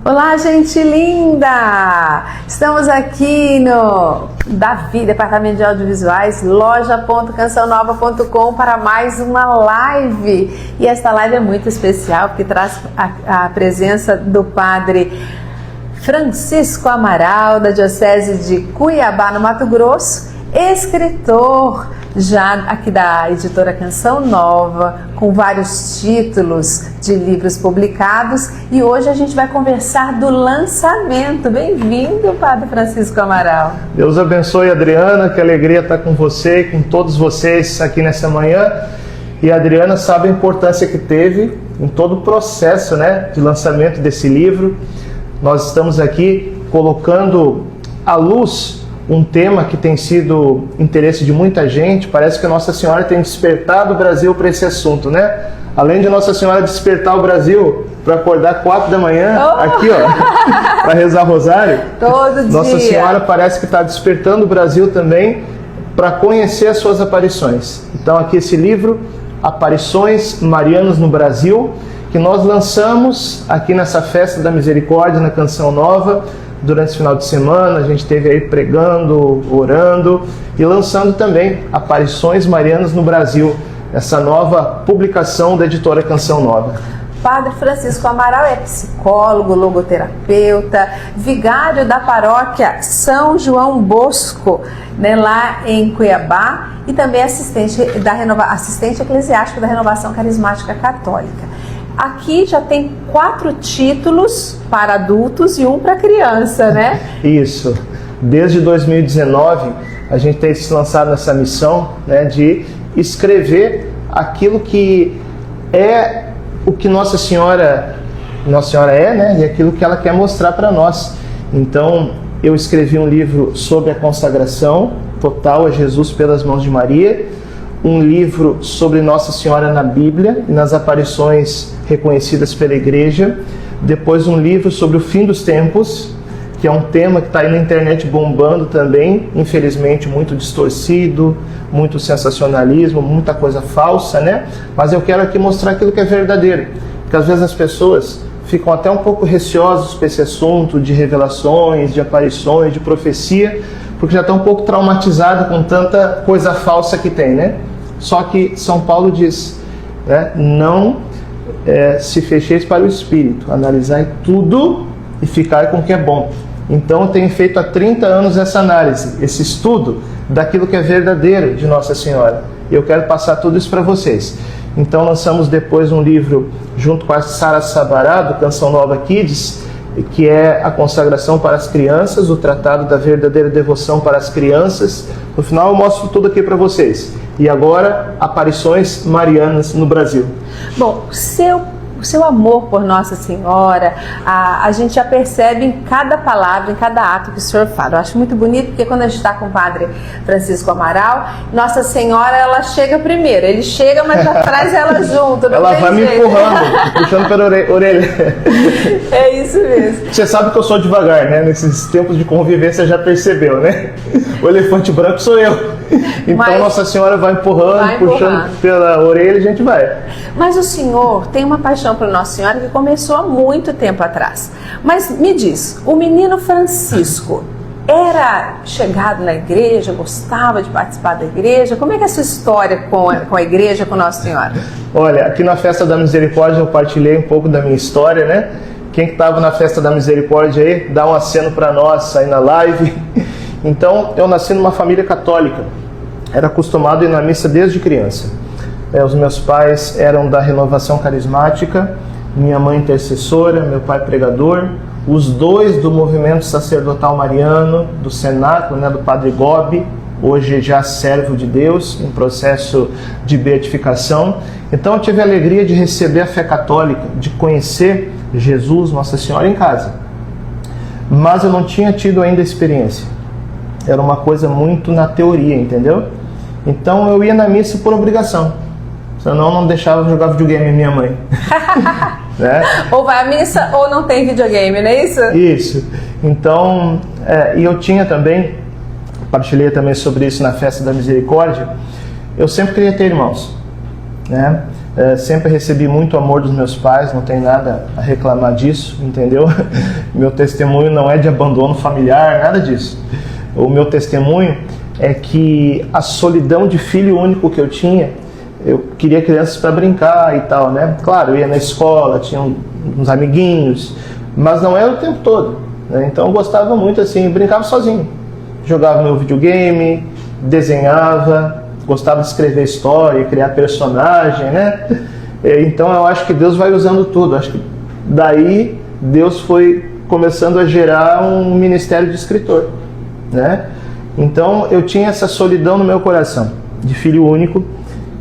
Olá, gente linda! Estamos aqui no Davi, Departamento de Audiovisuais, loja.cançãonova.com para mais uma live. E esta live é muito especial porque traz a presença do Padre Francisco Amaral, da Diocese de Cuiabá, no Mato Grosso, escritor já aqui da editora Canção Nova, com vários títulos de livros publicados, e hoje a gente vai conversar do lançamento. Bem-vindo, Padre Francisco Amaral. Deus abençoe, Adriana, que alegria estar com você e com todos vocês aqui nessa manhã. E a Adriana sabe a importância que teve em todo o processo, de lançamento desse livro. Nós estamos aqui colocando à luz um tema que tem sido interesse de muita gente. Parece que Nossa Senhora tem despertado o Brasil para esse assunto, Além de Nossa Senhora despertar o Brasil para acordar 4 da manhã, aqui para rezar rosário, todo dia. Nossa Senhora parece que está despertando o Brasil também para conhecer as suas aparições. Então aqui esse livro, Aparições Marianas no Brasil, que nós lançamos aqui nessa Festa da Misericórdia, na Canção Nova. Durante esse final de semana a gente esteve aí pregando, orando e lançando também Aparições Marianas no Brasil, essa nova publicação da editora Canção Nova. Padre Francisco Amaral é psicólogo, logoterapeuta, vigário da paróquia São João Bosco, lá em Cuiabá, e também assistente eclesiástico da Renovação Carismática Católica. Aqui já tem 4 títulos para adultos e 1 para criança, Isso. Desde 2019, a gente tem se lançado nessa missão, de escrever aquilo que é o que Nossa Senhora é, e aquilo que ela quer mostrar para nós. Então, eu escrevi um livro sobre a consagração total a Jesus pelas mãos de Maria, um livro sobre Nossa Senhora na Bíblia e nas aparições reconhecidas pela Igreja, depois um livro sobre o fim dos tempos, que é um tema que está aí na internet bombando também, infelizmente muito distorcido, muito sensacionalismo, muita coisa falsa, Mas eu quero aqui mostrar aquilo que é verdadeiro, porque às vezes as pessoas ficam até um pouco receosas para esse assunto de revelações, de aparições, de profecia, porque já estão um pouco traumatizados com tanta coisa falsa que tem, Só que São Paulo diz, não se fecheis para o Espírito, analisai tudo e ficai com o que é bom. Então eu tenho feito há 30 anos essa análise, esse estudo daquilo que é verdadeiro de Nossa Senhora. E eu quero passar tudo isso para vocês. Então lançamos depois um livro junto com a Sara Sabará, do Canção Nova Kids, que é a consagração para as crianças, o tratado da verdadeira devoção para as crianças. No final eu mostro tudo aqui para vocês. E agora, Aparições Marianas no Brasil. Bom, o seu amor por Nossa Senhora, a gente já percebe em cada palavra, em cada ato que o senhor fala. Eu acho muito bonito, porque quando a gente está com o Padre Francisco Amaral, Nossa Senhora, ela chega primeiro. Ele chega, mas já traz ela junto. Ela vai me empurrando, puxando pela orelha. É isso mesmo. Você sabe que eu sou devagar, Nesses tempos de convivência, já percebeu, O elefante branco sou eu. Então mas Nossa Senhora vai empurrando, puxando pela orelha e a gente vai. Mas o senhor tem uma paixão por Nossa Senhora que começou há muito tempo atrás. Mas me diz, o menino Francisco era chegado na igreja, gostava de participar da igreja? Como é que é a sua história com a igreja, com Nossa Senhora? Olha, aqui na Festa da Misericórdia eu partilhei um pouco da minha história, Quem que estava na Festa da Misericórdia aí, dá um aceno para nós aí na live. Então, eu nasci numa família católica. Era acostumado a ir na missa desde criança. Os meus pais eram da Renovação Carismática, minha mãe intercessora, meu pai pregador, os dois do movimento sacerdotal mariano, do cenáculo, do Padre Gobi, hoje já servo de Deus, em processo de beatificação. Então eu tive a alegria de receber a fé católica, de conhecer Jesus, Nossa Senhora em casa. Mas eu não tinha tido ainda a experiência. Era uma coisa muito na teoria, entendeu? Então eu ia na missa por obrigação. Senão não deixava jogar videogame minha mãe. Ou vai à missa ou não tem videogame, não é isso? Isso. Então, e eu tinha também, partilhei também sobre isso na Festa da Misericórdia, eu sempre queria ter irmãos. Sempre recebi muito amor dos meus pais, não tem nada a reclamar disso, entendeu? Meu testemunho não é de abandono familiar, nada disso. O meu testemunho é que a solidão de filho único que eu tinha, eu queria crianças para brincar e tal, né? Claro, eu ia na escola, tinha uns amiguinhos, mas não era o tempo todo, né? Então eu gostava muito assim, brincava sozinho. Jogava meu videogame, desenhava, gostava de escrever história, criar personagem, né? Então eu acho que Deus vai usando tudo. Acho que daí Deus foi começando a gerar um ministério de escritor, né? Então eu tinha essa solidão no meu coração, de filho único.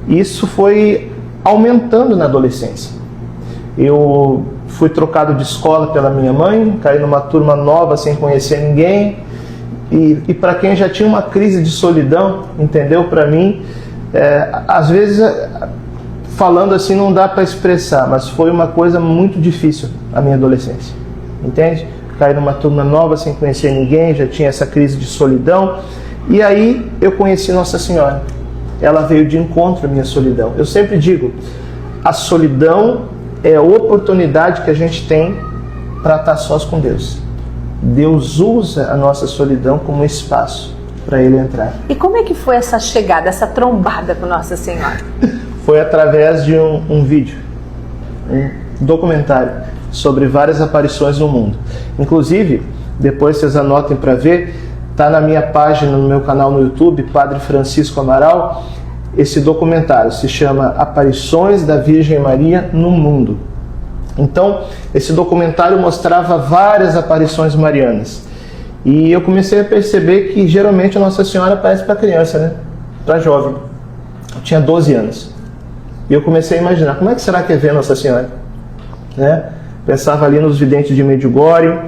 Isso foi aumentando na adolescência. Eu fui trocado de escola pela minha mãe, caí numa turma nova sem conhecer ninguém. E para quem já tinha uma crise de solidão, entendeu? Para mim, às vezes, falando assim não dá para expressar, mas foi uma coisa muito difícil a minha adolescência, entende? Caí numa turma nova sem conhecer ninguém, já tinha essa crise de solidão. E aí eu conheci Nossa Senhora. Ela veio de encontro à minha solidão. Eu sempre digo, a solidão é a oportunidade que a gente tem para estar sós com Deus. Deus usa a nossa solidão como espaço para Ele entrar. E como é que foi essa chegada, essa trombada com Nossa Senhora? Foi através de um vídeo, um documentário sobre várias aparições no mundo. Inclusive, depois vocês anotem para ver, está na minha página, no meu canal no YouTube, Padre Francisco Amaral. Esse documentário se chama Aparições da Virgem Maria no Mundo. Então, esse documentário mostrava várias aparições marianas. E eu comecei a perceber que geralmente a Nossa Senhora aparece para criança, né? Para jovem. Eu tinha 12 anos. E eu comecei a imaginar, como é que será que é ver Nossa Senhora? Né? Pensava ali nos videntes de Medjugorje.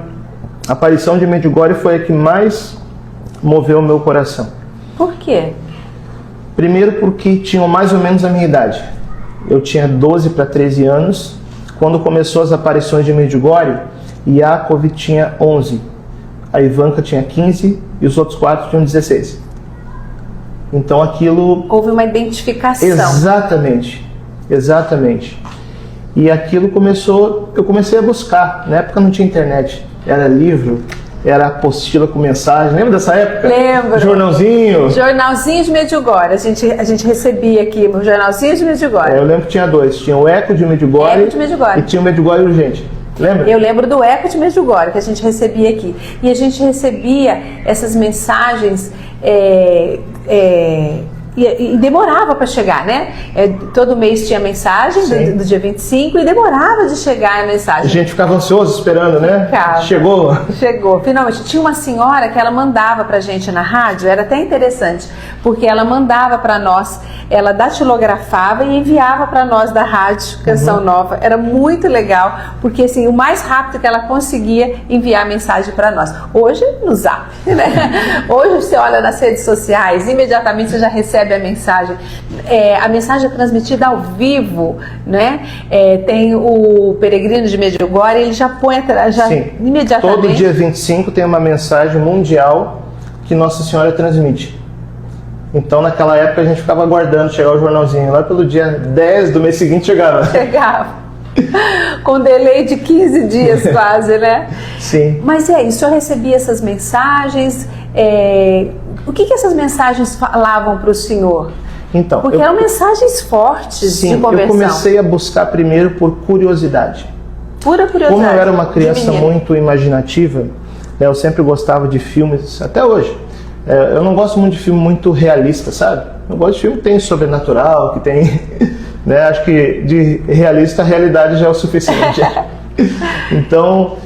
A aparição de Medjugorje foi a que mais moveu o meu coração. Por quê? Primeiro porque tinham mais ou menos a minha idade. Eu tinha 12 para 13 anos. Quando começou as aparições de Medjugorje, Yakov tinha 11, a Ivanka tinha 15 e os outros 4 tinham 16. Então aquilo... Houve uma identificação. Exatamente, exatamente. E aquilo começou, eu comecei a buscar. Na época não tinha internet, era livro, era apostila com mensagem. Lembra dessa época? Lembro. Jornalzinho. Jornalzinho de Medjugorje. A gente recebia aqui o jornalzinho de Medjugorje. Eu lembro que tinha dois. Tinha o Eco de Medjugorje, Eco de Medjugorje. E tinha o Medjugorje Urgente. Lembra? Eu lembro do Eco de Medjugorje que a gente recebia aqui. E a gente recebia essas mensagens e demorava para chegar, né? Todo mês tinha mensagem do dia 25 e demorava de chegar a mensagem. A gente ficava ansioso esperando, né? Ficava. Chegou, finalmente. Tinha uma senhora que ela mandava pra gente na rádio, era até interessante, porque ela mandava para nós, ela datilografava e enviava para nós da rádio Canção Nova. Era muito legal, porque assim, o mais rápido que ela conseguia enviar a mensagem para nós. Hoje, no Zap, né? Hoje você olha nas redes sociais, imediatamente você já recebe a mensagem. A mensagem é transmitida ao vivo, né? Tem o Peregrino de Medjugorje, ele já põe imediatamente. Todo dia 25 tem uma mensagem mundial que Nossa Senhora transmite. Então naquela época a gente ficava aguardando chegar o jornalzinho. Lá pelo dia 10 do mês seguinte chegava. Com delay de 15 dias quase, né? Sim. Mas o senhor recebia essas mensagens? O que essas mensagens falavam para o senhor? Então, porque eram mensagens fortes de conversão. Eu comecei a buscar primeiro por curiosidade. Pura curiosidade. Como eu era uma criança muito imaginativa, né, eu sempre gostava de filmes, até hoje. Eu não gosto muito de filme muito realista, sabe? Eu gosto de filme que tem sobrenatural, que tem... né, acho que de realista a realidade já é o suficiente. Então...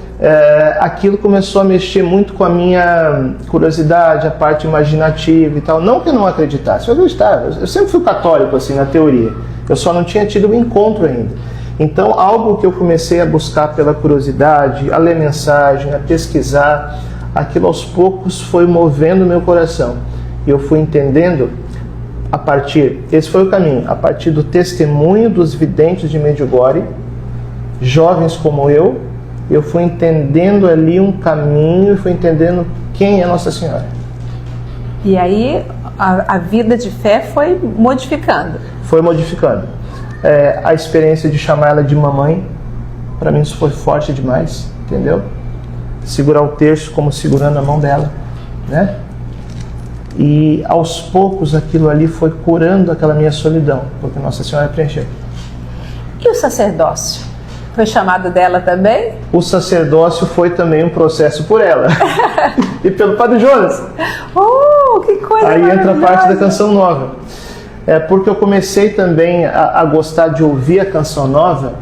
aquilo começou a mexer muito com a minha curiosidade, a parte imaginativa e tal. Não que eu não acreditasse, eu acreditava. Eu sempre fui católico, assim, na teoria. Eu só não tinha tido um encontro ainda. Então, algo que eu comecei a buscar pela curiosidade, a ler mensagem, a pesquisar, aquilo aos poucos foi movendo meu coração. E eu fui entendendo esse foi o caminho, a partir do testemunho dos videntes de Medjugorje, jovens como eu fui entendendo ali um caminho e fui entendendo quem é Nossa Senhora. E aí a vida de fé foi modificando. Foi modificando. a experiência de chamar ela de mamãe. Para mim isso foi forte demais, entendeu? Segurar o terço como segurando a mão dela, né? E aos poucos aquilo ali foi curando aquela minha solidão, porque Nossa Senhora preencheu. E o sacerdócio? Foi chamado dela também? O sacerdócio foi também um processo por ela e pelo Padre Jonas. Oh, que coisa Aí entra a maravilhosa. parte da canção nova. Porque eu comecei também a gostar de ouvir a canção nova.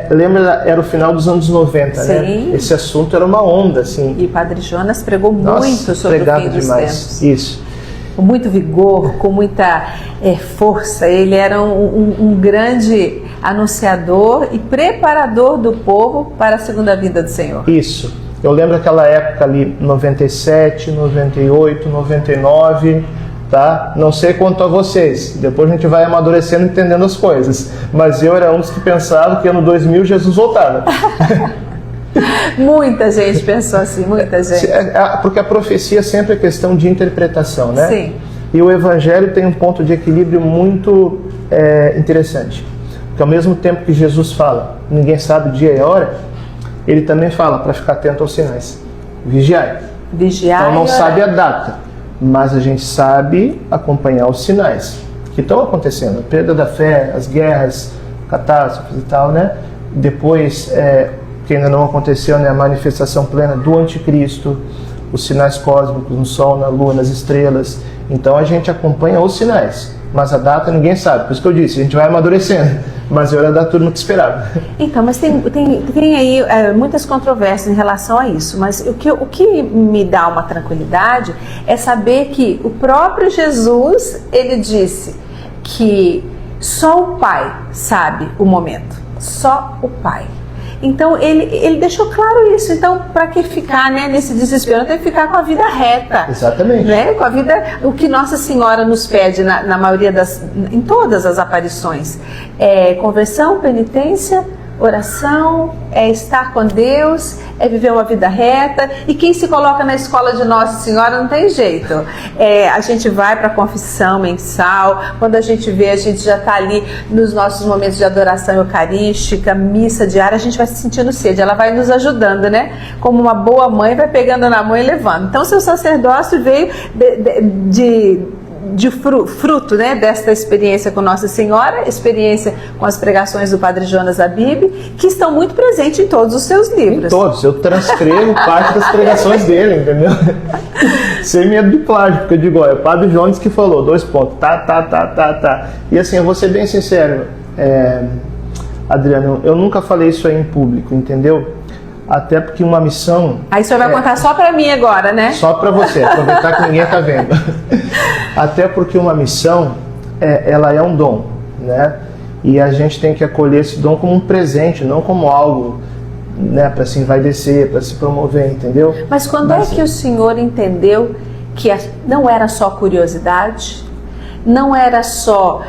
Lembra, era o final dos anos 90, Sim. né? Esse assunto era uma onda, assim. E Padre Jonas pregou Nossa, muito sobre o pregava fim dos demais. tempos. Isso. Com muito vigor, com muita força. Ele era um grande anunciador e preparador do povo para a segunda vinda do Senhor. Isso. Eu lembro aquela época ali, 97, 98, 99, tá? Não sei quanto a vocês. Depois a gente vai amadurecendo, entendendo as coisas. Mas eu era um dos que pensava que ano 2000 Jesus voltava. Muita gente pensou assim, muita gente. Porque a profecia sempre é questão de interpretação, né? Sim. E o Evangelho tem um ponto de equilíbrio muito interessante. Porque ao mesmo tempo que Jesus fala, ninguém sabe o dia e a hora, ele também fala para ficar atento aos sinais. Vigiai. Vigiar. Então não sabe a data, mas a gente sabe acompanhar os sinais que estão acontecendo. A perda da fé, as guerras, catástrofes e tal, né? Depois, que ainda não aconteceu, né? A manifestação plena do anticristo, os sinais cósmicos no Sol, na Lua, nas estrelas. Então a gente acompanha os sinais, mas a data ninguém sabe. Por isso que eu disse, a gente vai amadurecendo. Mas eu era da turma que esperava. Então, mas tem aí muitas controvérsias em relação a isso. Mas o que me dá uma tranquilidade é saber que o próprio Jesus, ele disse que só o Pai sabe o momento. Só o Pai. Então, ele deixou claro isso. Então, para que ficar, né, nesse desespero? Tem que ficar com a vida reta. Exatamente. Né? Com a vida, o que Nossa Senhora nos pede na maioria em todas as aparições. Conversão, penitência, oração, estar com Deus, viver uma vida reta. E quem se coloca na escola de Nossa Senhora não tem jeito. A gente vai para a confissão mensal, quando a gente vê, a gente já está ali nos nossos momentos de adoração eucarística, missa diária, a gente vai se sentindo sede, ela vai nos ajudando, né? Como uma boa mãe, vai pegando na mão e levando. Então, seu sacerdócio veio de fruto, né, desta experiência com Nossa Senhora, experiência com as pregações do Padre Jonas Abib, que estão muito presentes em todos os seus livros. Em todos, eu transcrevo parte das pregações dele, entendeu? Sem medo de plágio, porque eu digo, olha, o Padre Jonas que falou, 2 pontos, tá. E assim, eu vou ser bem sincero, Adriano, eu nunca falei isso aí em público, entendeu? Até porque uma missão... Aí o senhor vai contar só para mim agora, né? Só para você, aproveitar que ninguém está vendo. Até porque uma missão, ela é um dom, né? E a gente tem que acolher esse dom como um presente, não como algo, né, para se envaidecer, para se promover, entendeu? Mas quando é que o senhor entendeu que não era só curiosidade, não era só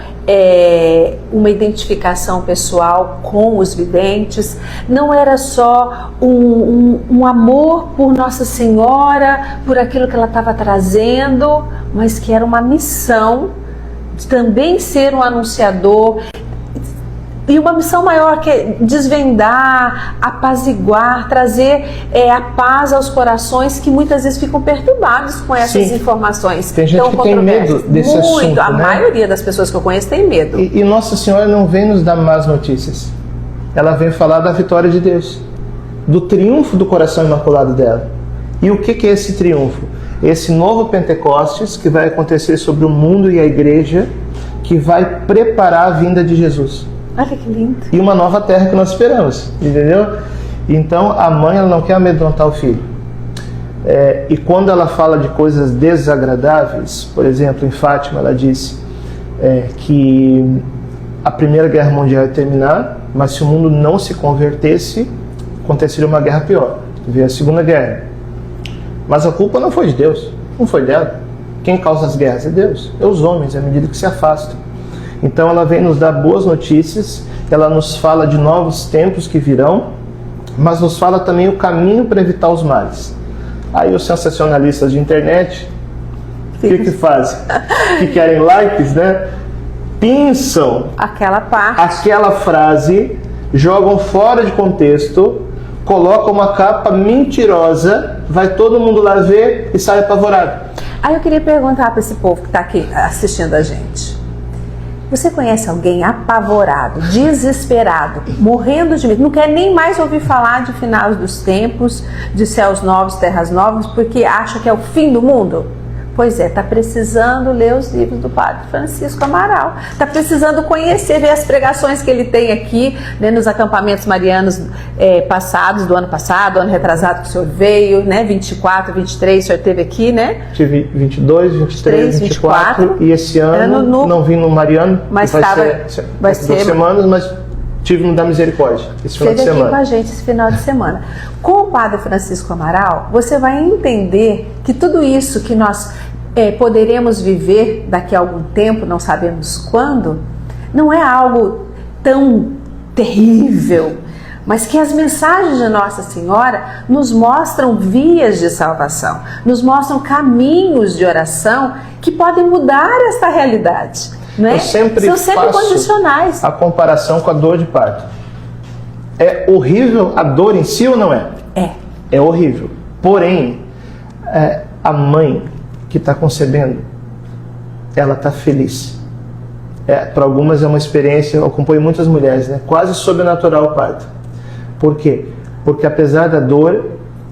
uma identificação pessoal com os videntes, não era só um amor por Nossa Senhora, por aquilo que ela estava trazendo, mas que era uma missão de também ser um anunciador. E uma missão maior, que é desvendar, apaziguar, trazer a paz aos corações que muitas vezes ficam perturbados com essas informações. Tem gente que tem medo desse assunto, a maioria das pessoas que eu conheço tem medo. E Nossa Senhora não vem nos dar más notícias. Ela vem falar da vitória de Deus, do triunfo do coração imaculado dela. E o que é esse triunfo? Esse novo Pentecostes que vai acontecer sobre o mundo e a igreja, que vai preparar a vinda de Jesus. Olha que lindo. E uma nova terra que nós esperamos, entendeu? Então a mãe, ela não quer amedrontar o filho. E quando ela fala de coisas desagradáveis, por exemplo, em Fátima ela disse que a Primeira Guerra Mundial ia terminar, mas se o mundo não se convertesse, aconteceria uma guerra pior. Veio a Segunda Guerra. Mas a culpa não foi de Deus, não foi dela. Quem causa as guerras é Deus, é os homens, à medida que se afastam. Então ela vem nos dar boas notícias, ela nos fala de novos tempos que virão, mas nos fala também o caminho para evitar os males. Aí os sensacionalistas de internet, o que fazem? Que querem likes, né? pinçam aquela parte, aquela frase, jogam fora de contexto, colocam uma capa mentirosa, vai todo mundo lá ver e sai apavorado. Aí eu queria perguntar para esse povo que está aqui assistindo a gente. Você conhece alguém apavorado, desesperado, morrendo de medo, não quer nem mais ouvir falar de finais dos tempos, de céus novos, terras novas, porque acha que é o fim do mundo? Pois é, está precisando ler os livros do Padre Francisco Amaral. Está precisando conhecer, ver as pregações que ele tem aqui, né, nos acampamentos marianos passados, do ano passado, ano retrasado que o senhor veio, né, 24, 23, o senhor esteve aqui, né? Tive 22, 23, 24 e esse ano não vim no mariano, mas vai ser 2 semanas, mas tive no da Misericórdia esse final de semana. Esteve aqui com a gente esse final de semana. Com o Padre Francisco Amaral, você vai entender que tudo isso que nós poderemos viver daqui a algum tempo, não sabemos quando, não é algo tão terrível, mas que as mensagens de Nossa Senhora nos mostram vias de salvação, nos mostram caminhos de oração que podem mudar esta realidade. Né? Eu sempre São sempre faço condicionais. A comparação com a dor de parto. É horrível a dor em si ou não é? É horrível. Porém, a mãe que está concebendo, ela está feliz. Para algumas é uma experiência, eu acompanho muitas mulheres, né? Quase sobrenatural o parto. Por quê? Porque apesar da dor,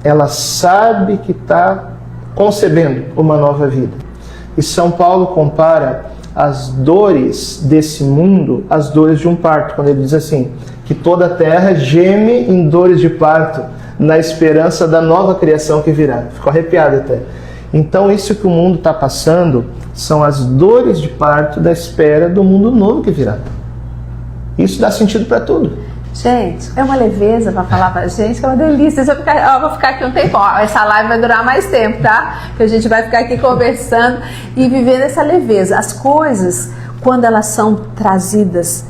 ela sabe que está concebendo uma nova vida. E São Paulo compara as dores desse mundo às dores de um parto, quando ele diz assim, que toda a terra geme em dores de parto, na esperança da nova criação que virá. Ficou arrepiado até. Então isso que o mundo está passando são as dores de parto da espera do mundo novo que virá. Isso dá sentido para tudo. Gente, é uma leveza para falar pra gente, que é uma delícia. Eu vou ficar aqui um tempo. Essa live vai durar mais tempo, tá? Que a gente vai ficar aqui conversando e vivendo essa leveza. As coisas, quando elas são trazidas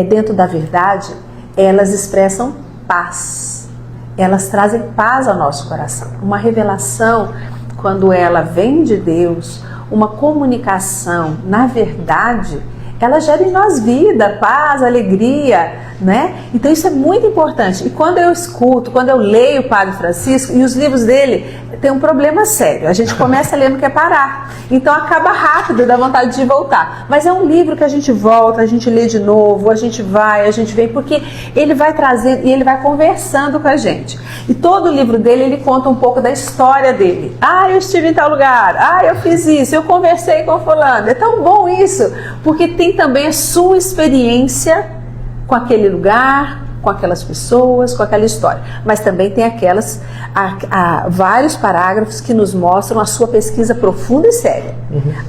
dentro da verdade, elas expressam paz. Elas trazem paz ao nosso coração. Uma revelação, quando ela vem de Deus, uma comunicação, na verdade, ela gera em nós vida, paz, alegria, né? Então isso é muito importante. E quando eu escuto, quando eu leio o Padre Francisco, e os livros dele tem um problema sério, a gente começa a ler, não quer parar, então acaba rápido, dá vontade de voltar, mas é um livro que a gente volta, a gente lê de novo, a gente vai, a gente vem, porque ele vai trazendo e ele vai conversando com a gente. E todo o livro dele, ele conta um pouco da história dele. Eu estive em tal lugar, eu fiz isso, eu conversei com fulano. É tão bom isso, porque tem também a sua experiência com aquele lugar, com aquelas pessoas, com aquela história. Mas também tem vários parágrafos que nos mostram a sua pesquisa profunda e séria.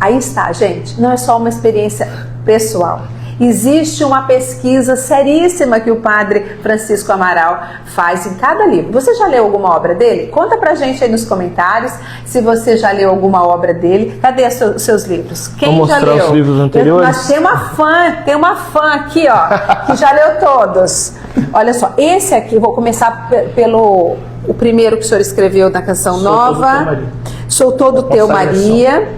Aí está, gente, não é só uma experiência pessoal. Existe uma pesquisa seríssima que o Padre Francisco Amaral faz em cada livro. Você já leu alguma obra dele? Conta pra gente aí nos comentários se você já leu alguma obra dele. Cadê os seus livros? Quem já leu? Os livros anteriores? Mas tem uma fã aqui, ó, que já leu todos. Olha só, esse aqui, vou começar pelo o primeiro que o senhor escreveu na Canção Nova. Sou todo teu, Maria,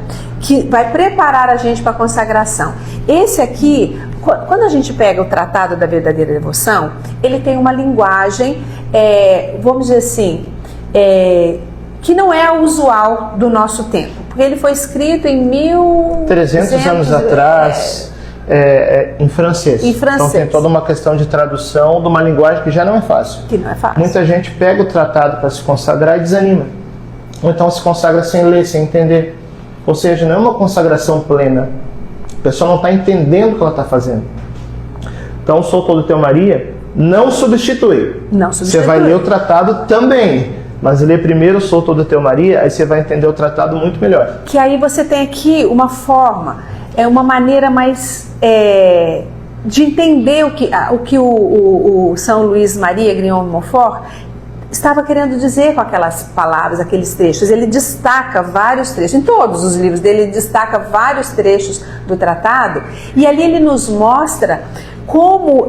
que vai preparar a gente para a consagração. Esse aqui, quando a gente pega o Tratado da Verdadeira Devoção, ele tem uma linguagem, vamos dizer assim, que não é a usual do nosso tempo, porque ele foi escrito em 300 anos atrás, em francês. Então tem toda uma questão de tradução de uma linguagem que já não é fácil. Muita gente pega o tratado para se consagrar e desanima. Ou então se consagra sem ler, sem entender. Ou seja, não é uma consagração plena. A pessoa não está entendendo o que ela está fazendo. Então, Sou Todo Teu, Maria, não substitui. Você vai ler o tratado também, mas lê primeiro Sou Todo Teu, Maria, aí você vai entender o tratado muito melhor. Que aí você tem aqui uma forma, uma maneira mais de entender o que o São Luís Maria Grignon de Montfort estava querendo dizer com aquelas palavras, aqueles trechos. Ele destaca vários trechos, em todos os livros dele, ele destaca vários trechos do tratado, e ali ele nos mostra como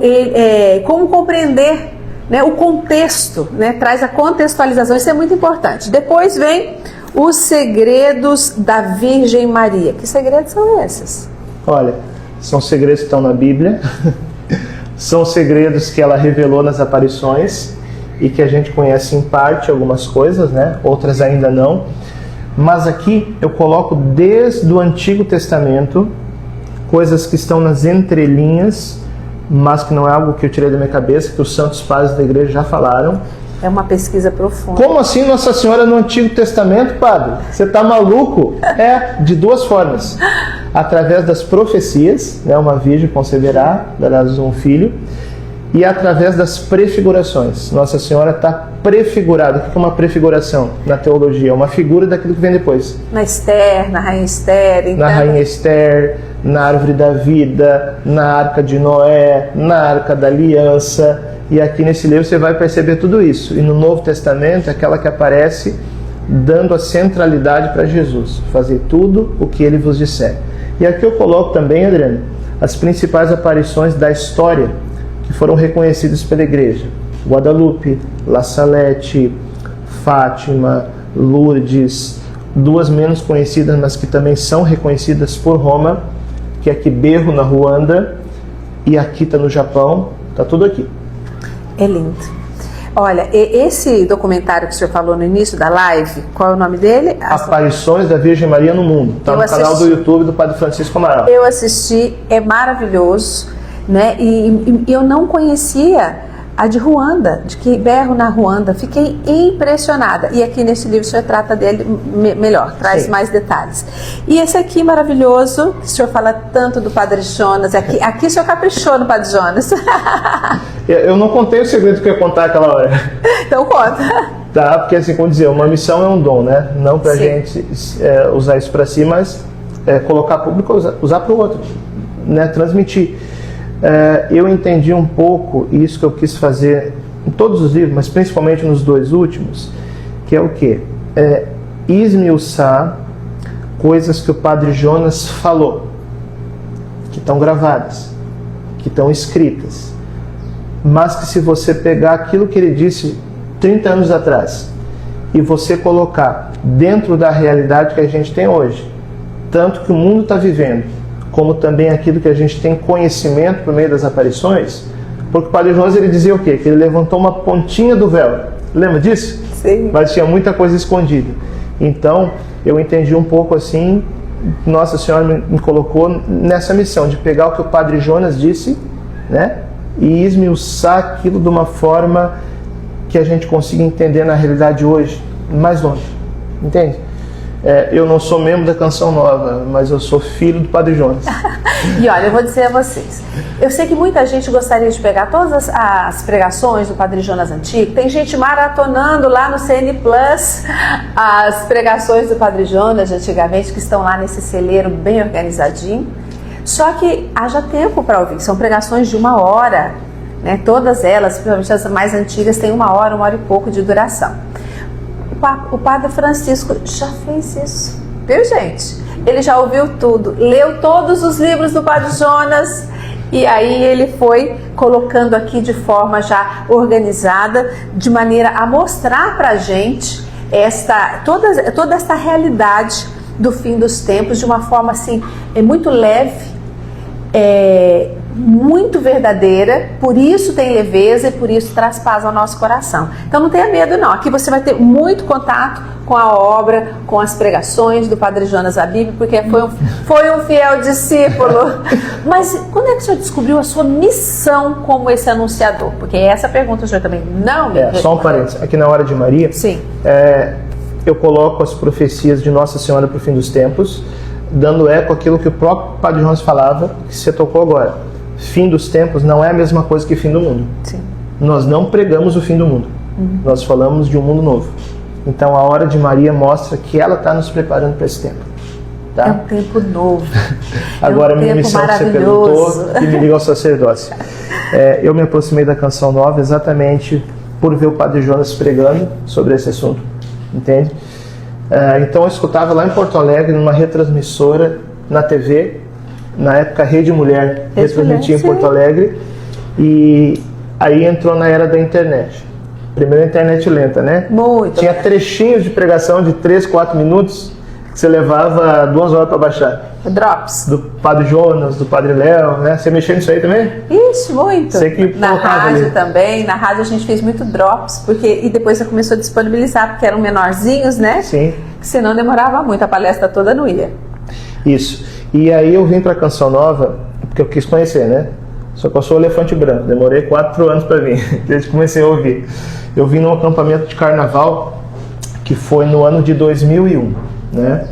compreender, né, o contexto, né, traz a contextualização, isso é muito importante. Depois vem os segredos da Virgem Maria. Que segredos são esses? Olha, são segredos que estão na Bíblia, são segredos que ela revelou nas aparições e que a gente conhece em parte algumas coisas, né? Outras ainda não. Mas aqui eu coloco desde o Antigo Testamento coisas que estão nas entrelinhas, mas que não é algo que eu tirei da minha cabeça, que os santos padres da igreja já falaram. É uma pesquisa profunda. Como assim Nossa Senhora no Antigo Testamento, padre? Você está maluco? É, de duas formas. Através das profecias, né, uma virgem conceberá, darás um filho, e através das prefigurações. Nossa Senhora está prefigurada. O que é uma prefiguração na teologia? É uma figura daquilo que vem depois. Na Esther, na Rainha Esther. Então... Na Rainha Esther, na Árvore da Vida, na Arca de Noé, na Arca da Aliança. E aqui nesse livro você vai perceber tudo isso. E no Novo Testamento é aquela que aparece dando a centralidade para Jesus. Fazer tudo o que ele vos disser. E aqui eu coloco também, Adriano, as principais aparições da história que foram reconhecidas pela igreja. Guadalupe, La Salette, Fátima, Lourdes, duas menos conhecidas, mas que também são reconhecidas por Roma, que é Kibeho na Ruanda e Akita no Japão. Tá tudo aqui. É lindo. Olha, esse documentário que o senhor falou no início da live, qual é o nome dele? Aparições da Virgem Maria no Mundo. Está no canal do YouTube do Padre Francisco Amaral. Eu assisti, é maravilhoso, né? E eu não conhecia a de Ruanda, de Kibeho na Ruanda. Fiquei impressionada. E aqui nesse livro o senhor trata dele melhor, traz Sim. mais detalhes. E esse aqui maravilhoso, que o senhor fala tanto do Padre Jonas. Aqui o senhor caprichou no Padre Jonas. Eu não contei o segredo que eu ia contar aquela hora. Então conta. Tá, porque assim, como dizer, uma missão é um dom, né? Não pra Sim. gente usar isso para si, mas colocar público, usar para o outro, né? Transmitir. Eu entendi um pouco isso que eu quis fazer em todos os livros, mas principalmente nos dois últimos, que é o quê? Esmiuçar coisas que o Padre Jonas falou, que estão gravadas, que estão escritas, mas que se você pegar aquilo que ele disse 30 anos atrás e você colocar dentro da realidade que a gente tem hoje, tanto que o mundo está vivendo, como também aquilo que a gente tem conhecimento por meio das aparições, porque o Padre Jonas ele dizia o quê? Que ele levantou uma pontinha do véu. Lembra disso? Sim. Mas tinha muita coisa escondida. Então, eu entendi um pouco assim, Nossa Senhora me colocou nessa missão de pegar o que o Padre Jonas disse, né? E esmiuçar aquilo de uma forma que a gente consiga entender na realidade hoje, mais longe. Entende? Eu não sou membro da Canção Nova, mas eu sou filho do Padre Jonas. E olha, eu vou dizer a vocês, eu sei que muita gente gostaria de pegar todas as pregações do Padre Jonas antigo. Tem gente maratonando lá no CN Plus as pregações do Padre Jonas de antigamente, que estão lá nesse celeiro bem organizadinho. Só que haja tempo para ouvir, são pregações de 1 hora, né? Todas elas, principalmente as mais antigas, têm 1 hora e pouco de duração. O Padre Francisco já fez isso, viu, gente? Ele já ouviu tudo, leu todos os livros do Padre Jonas e aí ele foi colocando aqui de forma já organizada, de maneira a mostrar pra gente toda esta realidade do fim dos tempos de uma forma assim, muito leve, muito verdadeira, por isso tem leveza e por isso traz paz ao nosso coração. Então não tenha medo não, aqui você vai ter muito contato com a obra, com as pregações do Padre Jonas da Bíblia, porque foi um fiel discípulo. Mas quando é que o senhor descobriu a sua missão como esse anunciador? Porque essa pergunta o senhor também não me respondeu. Só um parênteses, aqui na Hora de Maria, Sim. Eu coloco as profecias de Nossa Senhora para o fim dos tempos, dando eco àquilo que o próprio Padre Jonas falava, que você tocou agora. Fim dos tempos não é a mesma coisa que fim do mundo. Sim. Nós não pregamos o fim do mundo. Nós falamos de um mundo novo. Então a Hora de Maria mostra que ela está nos preparando para esse tempo. Tá? É um tempo novo. Agora a minha missão que você perguntou e me liga ao sacerdócio. Eu me aproximei da Canção Nova exatamente por ver o Padre Jonas pregando sobre esse assunto. Entende? Então eu escutava lá em Porto Alegre, numa retransmissora na TV, na época Rede Mulher, retransmitia em Porto Alegre, e aí entrou na era da internet. Primeiro a internet lenta, né? Muito. Tinha trechinhos de pregação de 3, 4 minutos, Você levava 2 horas para baixar. Drops. Do Padre Jonas, do Padre Léo, né? Você mexeu nisso aí também? Ixi, muito. Você que na rádio ali. também. Na rádio a gente fez muito drops, e depois você começou a disponibilizar, porque eram menorzinhos, né? Sim. Que senão demorava muito, a palestra toda não ia. Isso. E aí eu vim para Canção Nova, porque eu quis conhecer, né? Só que eu sou elefante branco, demorei 4 anos para vir, desde que comecei a ouvir. Eu vim num acampamento de carnaval, que foi no ano de 2001, né?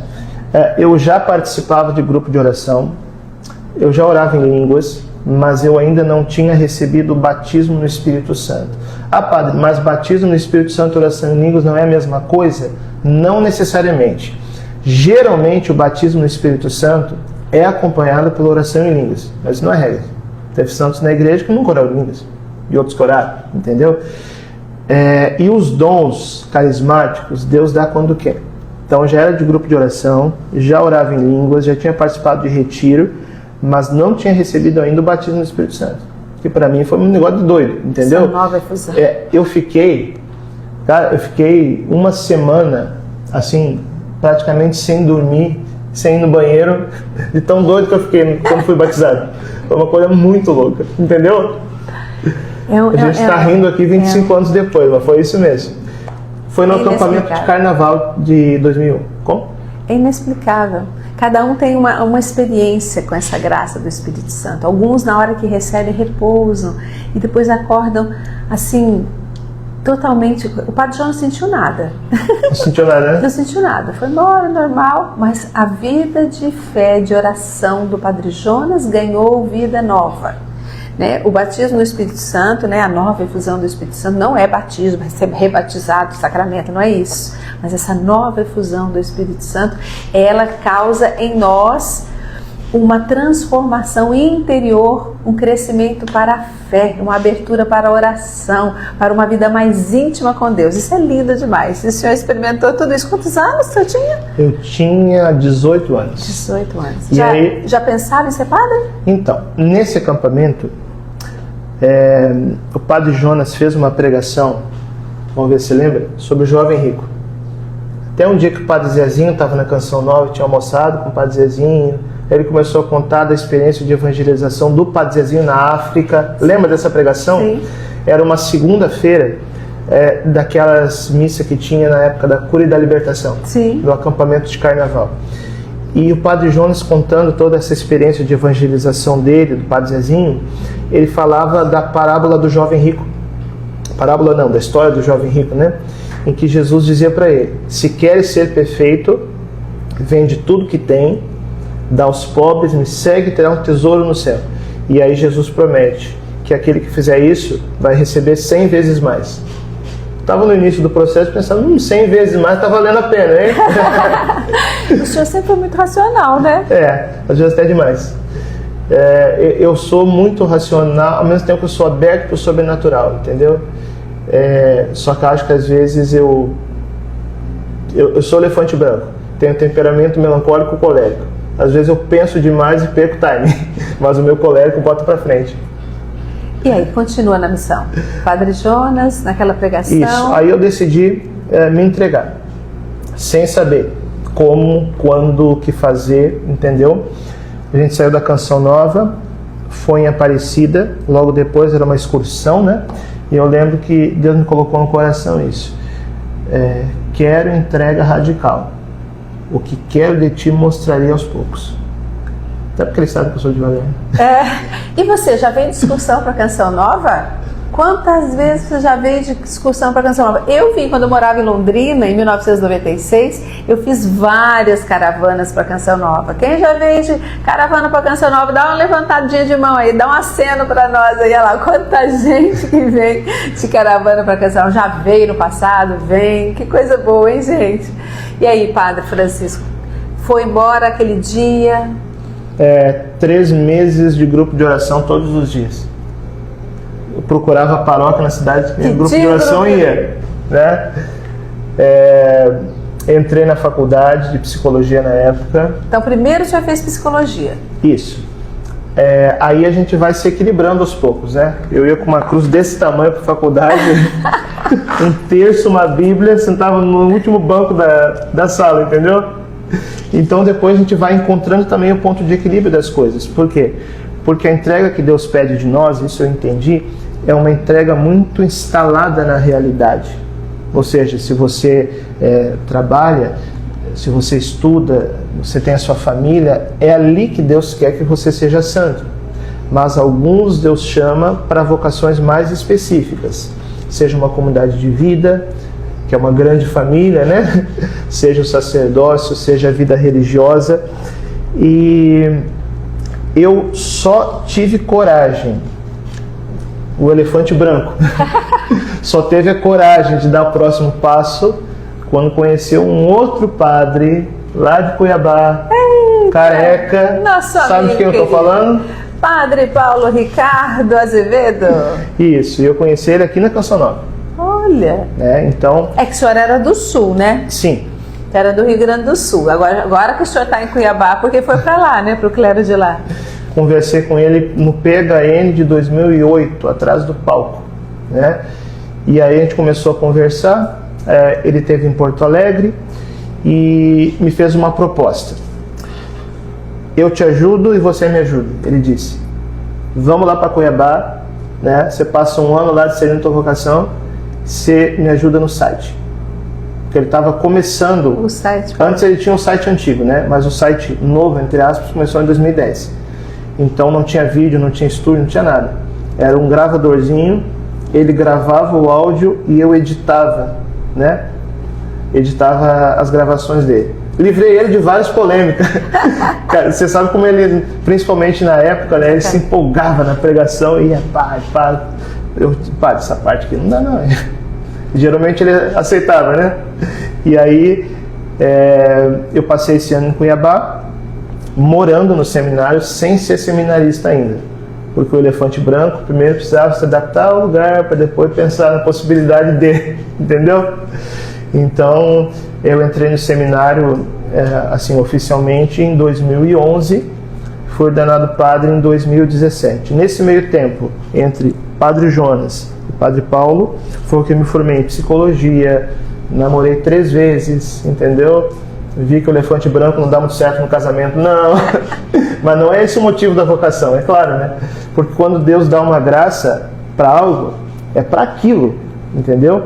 Eu já participava de grupo de oração, eu já orava em línguas, mas eu ainda não tinha recebido o batismo no Espírito Santo. Ah, padre, mas batismo no Espírito Santo e oração em línguas não é a mesma coisa? Não necessariamente. Geralmente o batismo no Espírito Santo é acompanhado pela oração em línguas, mas não é regra. Teve santos na igreja que nunca oraram em línguas, e outros que oraram, entendeu? E os dons carismáticos, Deus dá quando quer. Então eu já era de grupo de oração, já orava em línguas, já tinha participado de retiro, mas não tinha recebido ainda o batismo no Espírito Santo. Que para mim foi um negócio de doido, entendeu? Essa nova fusão. Eu fiquei 1 semana, assim, praticamente sem dormir, sem ir no banheiro, de tão doido que eu fiquei quando fui batizado. Foi uma coisa muito louca, entendeu? A gente está rindo aqui 25 anos depois, mas foi isso mesmo. Foi no acampamento de carnaval de 2001. Como? É inexplicável. Cada um tem uma experiência com essa graça do Espírito Santo. Alguns, na hora que recebem, repousam e depois acordam assim, totalmente. O Padre João não sentiu nada. Não sentiu nada, né? Não sentiu nada. Foi embora, normal. Mas a vida de fé, de oração do Padre Jonas ganhou vida nova. Né? O batismo no Espírito Santo, né? A nova efusão do Espírito Santo não é batismo, é ser rebatizado, sacramento, não é isso. Mas essa nova efusão do Espírito Santo, ela causa em nós uma transformação interior, um crescimento para a fé, uma abertura para a oração, para uma vida mais íntima com Deus. Isso é lindo demais. E o senhor experimentou tudo isso. Quantos anos você tinha? Eu tinha 18 anos. 18 anos. E já pensava em ser padre? Então, nesse acampamento, o Padre Jonas fez uma pregação, vamos ver se você lembra, sobre o jovem rico. Até um dia que o Padre Zezinho estava na Canção Nova, tinha almoçado com o Padre Zezinho, ele começou a contar da experiência de evangelização do Padre Zezinho na África. Lembra dessa pregação? Sim. Era uma segunda-feira, daquelas missas que tinha na época da cura e da libertação. Sim. No acampamento de carnaval. E o Padre Jonas, contando toda essa experiência de evangelização dele, do Padre Zezinho, ele falava da parábola do jovem rico. Parábola não, da história do jovem rico, né? Em que Jesus dizia para ele: se queres ser perfeito, vende tudo que tem, dá aos pobres, me segue e terá um tesouro no céu. E aí Jesus promete que aquele que fizer isso vai receber 100 vezes mais. Estava no início do processo pensando, 100 vezes mais está valendo a pena, hein? O senhor sempre foi muito racional, né? Às vezes até demais. Eu sou muito racional, ao mesmo tempo que eu sou aberto para o sobrenatural, entendeu? Só que acho que às vezes eu sou elefante branco, tenho temperamento melancólico colérico. Às vezes eu penso demais e perco time, mas o meu colérico bota para frente. E aí, continua na missão. Padre Jonas, naquela pregação. Isso, aí eu decidi me entregar, sem saber como, quando, o que fazer, entendeu? A gente saiu da Canção Nova, foi em Aparecida, logo depois era uma excursão, né? E eu lembro que Deus me colocou no coração isso. Quero entrega radical. O que quero de ti mostrarei aos poucos. Até porque ele sabe que eu sou devagar. E você, já veio de excursão para Canção Nova? Quantas vezes você já veio de excursão para Canção Nova? Eu vim quando eu morava em Londrina, em 1996, eu fiz várias caravanas para Canção Nova. Quem já veio de caravana para Canção Nova, dá uma levantadinha de mão aí, dá um aceno para nós aí, olha lá, quanta gente que vem de caravana para Canção Nova. Já veio no passado, vem, que coisa boa, hein, gente? E aí, Padre Francisco, foi embora aquele dia? 3 meses de grupo de oração todos os dias. Eu procurava a paróquia na cidade, tinha grupo de oração e ia, né? Entrei na faculdade de psicologia na época. Então, primeiro já fez psicologia. Isso. Aí a gente vai se equilibrando aos poucos, né? Eu ia com uma cruz desse tamanho para a faculdade, um terço, uma bíblia, sentava no último banco da sala, entendeu? Então depois a gente vai encontrando também o ponto de equilíbrio das coisas. Por quê? Porque a entrega que Deus pede de nós, isso eu entendi, é uma entrega muito instalada na realidade. Ou seja, se você trabalha, se você estuda, você tem a sua família, é ali que Deus quer que você seja santo. Mas alguns Deus chama para vocações mais específicas. Seja uma comunidade de vida, que é uma grande família, né? Seja o sacerdócio, seja a vida religiosa. E eu só tive coragem, o elefante branco, só teve a coragem de dar o próximo passo quando conheceu um outro padre lá de Cuiabá, careca. Sabe de quem eu estou falando? Padre Paulo Ricardo Azevedo. Isso, e eu conheci ele aqui na Canção Nova. Olha. Então... É que o senhor era do Sul, né? Sim. Era do Rio Grande do Sul. Agora que o senhor está em Cuiabá, porque foi para lá, né? Para o clero de lá. Conversei com ele no PHN de 2008, atrás do palco, né? E aí a gente começou a conversar. Ele esteve em Porto Alegre e me fez uma proposta. Eu te ajudo e você me ajuda, ele disse. Vamos lá para Cuiabá, né? Você passa um ano lá de tua vocação, você me ajuda no site. Porque ele estava começando. O site. Antes ele tinha um site antigo, né? Mas o site novo, entre aspas, começou em 2010. Então não tinha vídeo, não tinha estúdio, não tinha nada. Era um gravadorzinho, ele gravava o áudio e eu editava, né? Editava as gravações dele. Livrei ele de várias polêmicas. Cara, você sabe como ele, principalmente na época, né? Ele se empolgava na pregação e ia, pá. Eu, essa parte aqui não dá não. Geralmente ele aceitava, né? E aí eu passei esse ano em Cuiabá, morando no seminário sem ser seminarista ainda. Porque o elefante branco primeiro precisava se adaptar ao lugar para depois pensar na possibilidade dele, entendeu? Então eu entrei no seminário assim oficialmente em 2011, fui ordenado padre em 2017. Nesse meio tempo, entre Padre Jonas e Padre Paulo, foi o que eu me formei em psicologia, namorei 3 vezes, entendeu? Vi que o elefante branco não dá muito certo no casamento, não. Mas não é esse o motivo da vocação, é claro, né? Porque quando Deus dá uma graça para algo, é para aquilo, entendeu?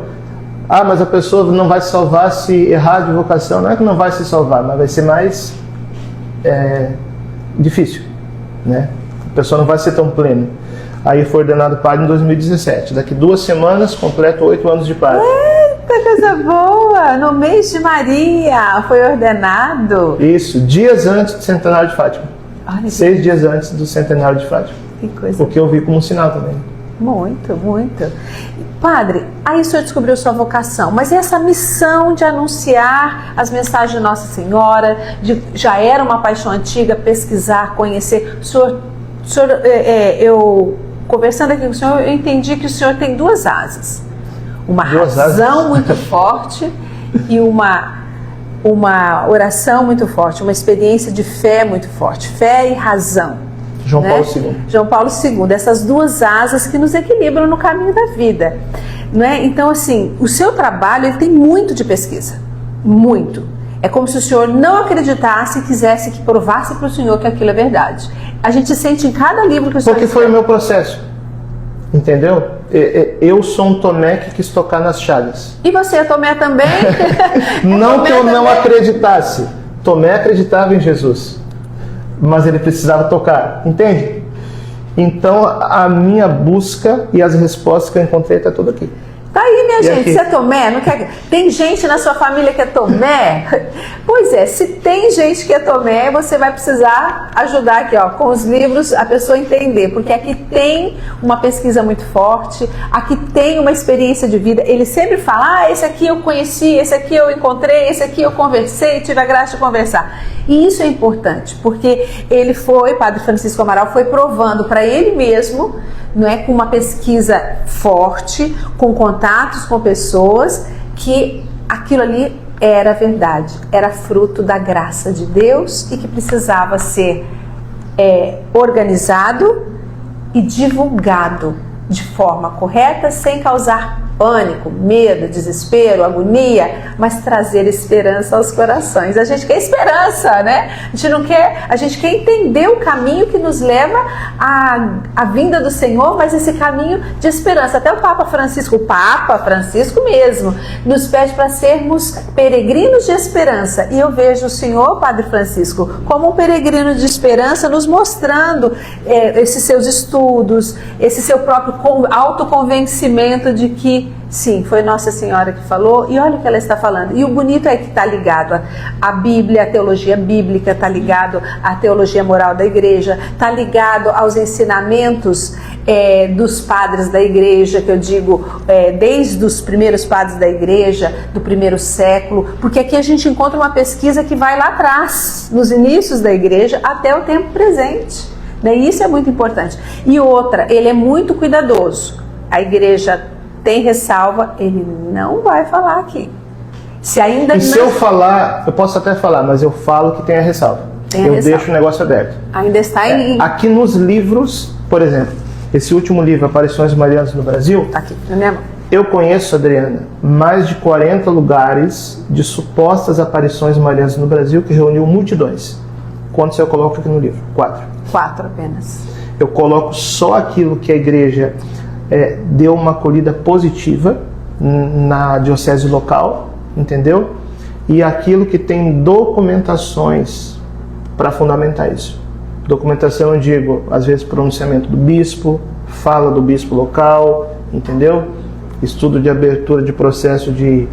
Ah, mas a pessoa não vai se salvar se errar de vocação. Não é que não vai se salvar, mas vai ser mais difícil, né? A pessoa não vai ser tão plena. Aí foi ordenado padre em 2017. Daqui 2 semanas, completo 8 anos de padre. Eita, coisa boa! No mês de Maria foi ordenado. Isso, dias antes do centenário de Fátima. Olha, 6 dias antes do centenário de Fátima. Que coisa. Porque eu vi como um sinal também. Muito, muito. Padre, aí o senhor descobriu sua vocação, mas essa missão de anunciar as mensagens de Nossa Senhora, já era uma paixão antiga, pesquisar, conhecer. Eu conversando aqui com o senhor, eu entendi que o senhor tem 2 asas. Uma razão muito forte e uma oração muito forte, uma experiência de fé muito forte. Fé e razão. João Paulo II. João Paulo II, essas 2 asas que nos equilibram no caminho da vida. Não é? Então, assim, o seu trabalho ele tem muito de pesquisa. Muito. É como se o senhor não acreditasse e quisesse que provasse para o senhor que aquilo é verdade. A gente sente em cada livro que o senhor Porque foi o meu processo. Entendeu? Eu sou um Tomé que quis tocar nas chagas. E você, Tomé, também? Não que eu não acreditasse. Tomé acreditava em Jesus. Mas ele precisava tocar, entende? Então a minha busca e as respostas que eu encontrei está tudo aqui. Tá aí, minha gente, aqui? você é Tomé? Não quer... Tem gente na sua família que é Tomé? Pois é, se tem gente que é Tomé, você vai precisar ajudar aqui, ó, com os livros, a pessoa entender, porque aqui tem uma pesquisa muito forte, aqui tem uma experiência de vida. Ele sempre fala, esse aqui eu conheci, esse aqui eu encontrei, esse aqui eu conversei, tive a graça de conversar. E isso é importante, porque Padre Francisco Amaral foi provando para ele mesmo, não é, com uma pesquisa forte, com contatos com pessoas, que aquilo ali era verdade, era fruto da graça de Deus e que precisava ser organizado e divulgado de forma correta, sem causar pânico, medo, desespero, agonia, mas trazer esperança aos corações. A gente quer esperança, né? A gente quer entender o caminho que nos leva à vinda do Senhor, mas esse caminho de esperança. Até o Papa Francisco mesmo, nos pede para sermos peregrinos de esperança. E eu vejo o Senhor, Padre Francisco, como um peregrino de esperança, nos mostrando esses seus estudos, esse seu próprio autoconvencimento de que sim, foi Nossa Senhora que falou, e olha o que ela está falando. E o bonito é que está ligado à Bíblia, à teologia bíblica, está ligado à teologia moral da igreja, está ligado aos ensinamentos dos padres da igreja, que eu digo, desde os primeiros padres da igreja, do primeiro século, porque aqui a gente encontra uma pesquisa que vai lá atrás, nos inícios da igreja, até o tempo presente. E isso é muito importante. E outra, ele é muito cuidadoso. A igreja tem ressalva, ele não vai falar aqui. Se eu falar, eu posso até falar, mas eu falo que tem a ressalva. Deixo o negócio aberto. Ainda está em... Aqui nos livros, por exemplo, esse último livro, Aparições Marianas no Brasil, tá aqui, na minha mão. Eu conheço, Adriana, mais de 40 lugares de supostas aparições marianas no Brasil que reuniu multidões. Quantos eu coloco aqui no livro? 4. 4 apenas. Eu coloco só aquilo que a igreja deu uma acolhida positiva na diocese local, entendeu? E aquilo que tem documentações para fundamentar isso. Documentação, eu digo, às vezes pronunciamento do bispo, fala do bispo local, entendeu? Estudo de abertura de processo de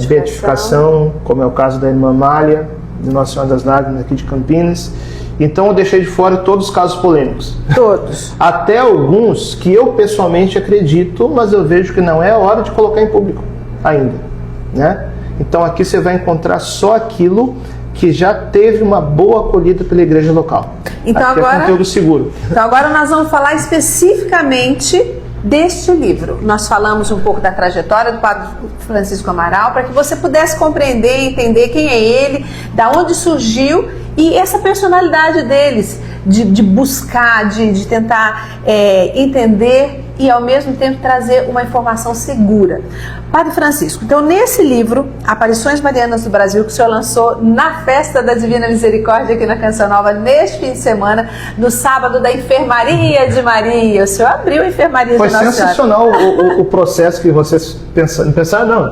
beatificação, como é o caso da irmã Amália, de Nossa Senhora das Lágrimas, aqui de Campinas. Então eu deixei de fora todos os casos polêmicos. Todos. Até alguns que eu pessoalmente acredito, mas eu vejo que não é a hora de colocar em público ainda, né? Então aqui você vai encontrar só aquilo que já teve uma boa acolhida pela igreja local. Então aqui agora, é conteúdo seguro. Então agora nós vamos falar especificamente deste livro. Nós falamos um pouco da trajetória do Padre Francisco Amaral, para que você pudesse compreender, entender quem é ele, da onde surgiu e essa personalidade deles, de buscar, de tentar entender e ao mesmo tempo trazer uma informação segura. Padre Francisco, então nesse livro, Aparições Marianas do Brasil, que o senhor lançou na Festa da Divina Misericórdia aqui na Canção Nova, neste fim de semana, no sábado da Enfermaria de Maria, o senhor abriu a Enfermaria de Nossa Senhora. Foi sensacional o processo que vocês pensaram,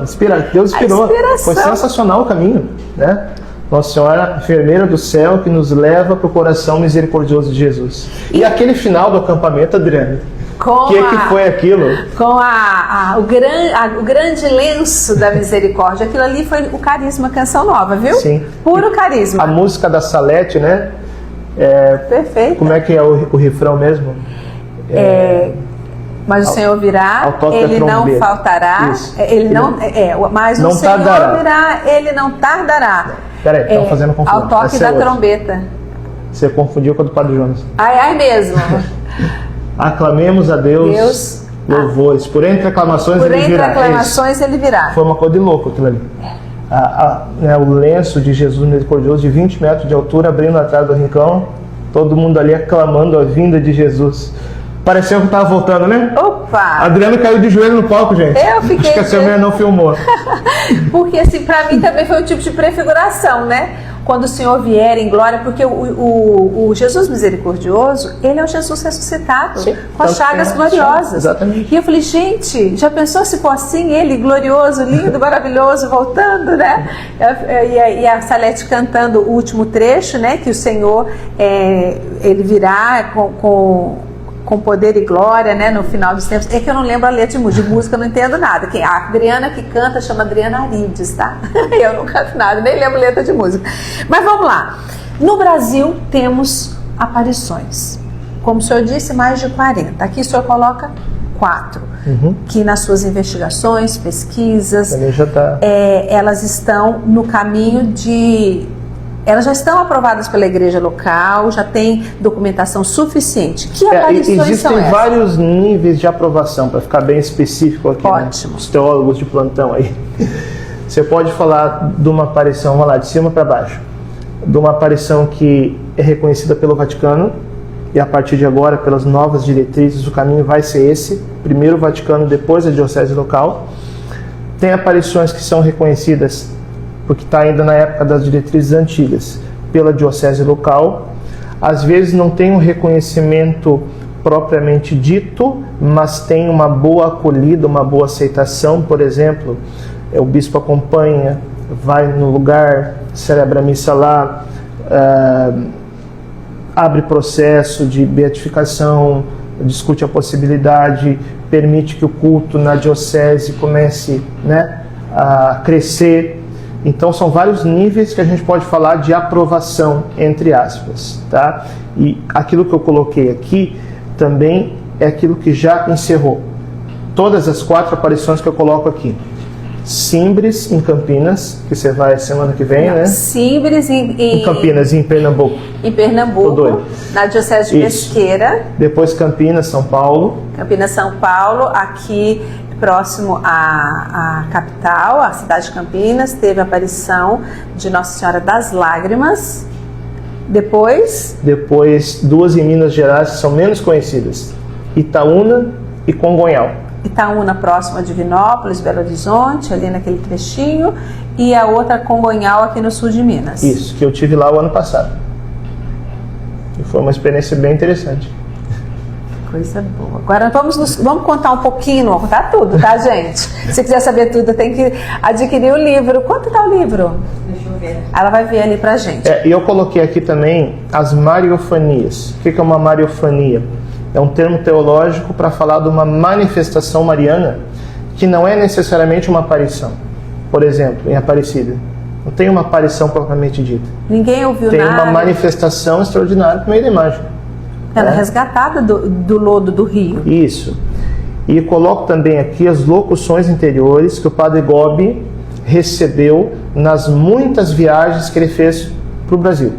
Deus inspirou. Foi sensacional o caminho, né? Nossa Senhora, enfermeira do céu, que nos leva para o coração misericordioso de Jesus. E aquele final do acampamento, Adriana? O que foi aquilo? Com o grande lenço da misericórdia. Aquilo ali foi o carisma Canção Nova, viu? Sim. Puro carisma. A música da Salete, né? Perfeito. Como é que é o refrão mesmo? Mas o Senhor virá, Ele não faltará. Ele não, mas não o Senhor virá, Ele não tardará. Peraí, estão fazendo confusão. Ao toque da trombeta. Você confundiu com a do Padre Jonas. Ai mesmo. Aclamemos a Deus louvores. Por entre aclamações ele virá. Por entre aclamações ele virá. Foi uma coisa de louco aquilo ali. O lenço de Jesus misericordioso de 20 metros de altura, abrindo atrás do rincão, todo mundo ali aclamando a vinda de Jesus. Pareceu que estava voltando, né? Opa! A Adriana caiu de joelho no palco, gente. Eu fiquei... Acho que a Silvia não filmou. Porque assim, para mim também foi um tipo de prefiguração, né? Quando o Senhor vier em glória, porque o Jesus misericordioso, ele é o Jesus ressuscitado, sim, com as chagas gloriosas. Exatamente. E eu falei, gente, já pensou se for assim, ele glorioso, lindo, maravilhoso, voltando, né? E a Salete cantando o último trecho, né? Que o Senhor, ele virá com poder e glória, né, no final dos tempos. É que eu não lembro a letra de música, eu não entendo nada. A Adriana que canta chama Adriana Arides, tá? Eu não canto nada, nem lembro letra de música. Mas vamos lá. No Brasil temos aparições. Como o senhor disse, mais de 40. Aqui o senhor coloca 4. Que nas suas investigações, pesquisas, elas estão no caminho de... Elas já estão aprovadas pela igreja local, já tem documentação suficiente. Que aparições existem são essas? Vários níveis de aprovação, para ficar bem específico aqui. Ótimo. Né? Os teólogos de plantão aí. Você pode falar de uma aparição, vamos lá, de cima para baixo, de uma aparição que é reconhecida pelo Vaticano, e a partir de agora, pelas novas diretrizes, o caminho vai ser esse: primeiro o Vaticano, depois a diocese local. Tem aparições que são reconhecidas, porque está ainda na época das diretrizes antigas, pela diocese local. Às vezes não tem um reconhecimento propriamente dito, mas tem uma boa acolhida, uma boa aceitação. Por exemplo, o bispo acompanha, vai no lugar, celebra a missa lá, abre processo de beatificação, discute a possibilidade, permite que o culto na diocese comece, né, a crescer. Então são vários níveis que a gente pode falar de aprovação, entre aspas, tá? E aquilo que eu coloquei aqui também é aquilo que já encerrou. Todas as 4 aparições que eu coloco aqui. Simbres, em Campinas, que você vai semana que vem, né? Simbres em Campinas, em Pernambuco. Em Pernambuco, na diocese de Pesqueira. Depois Campinas, São Paulo. Campinas, São Paulo, aqui próximo à capital, a cidade de Campinas, teve a aparição de Nossa Senhora das Lágrimas. Depois 2 em Minas Gerais que são menos conhecidas: Itaúna e Congonhal. Itaúna, próximo a Divinópolis, Belo Horizonte, ali naquele trechinho, e a outra Congonhal aqui no sul de Minas. Isso, que eu tive lá o ano passado. E foi uma experiência bem interessante. Coisa boa. Agora vamos contar um pouquinho, não vamos contar tudo, tá, gente? Se quiser saber tudo, tem que adquirir o livro. Quanto está o livro? Deixa eu ver. Ela vai ver ali pra gente. E eu coloquei aqui também as mariofanias. O que é uma mariofania? É um termo teológico para falar de uma manifestação mariana que não é necessariamente uma aparição. Por exemplo, em Aparecida, não tem uma aparição propriamente dita. Ninguém ouviu tem nada. Tem uma manifestação extraordinária por meio da imagem. Ela é resgatada do lodo do rio. Isso. E coloco também aqui as locuções interiores que o Padre Gobi recebeu nas muitas viagens que ele fez para o Brasil.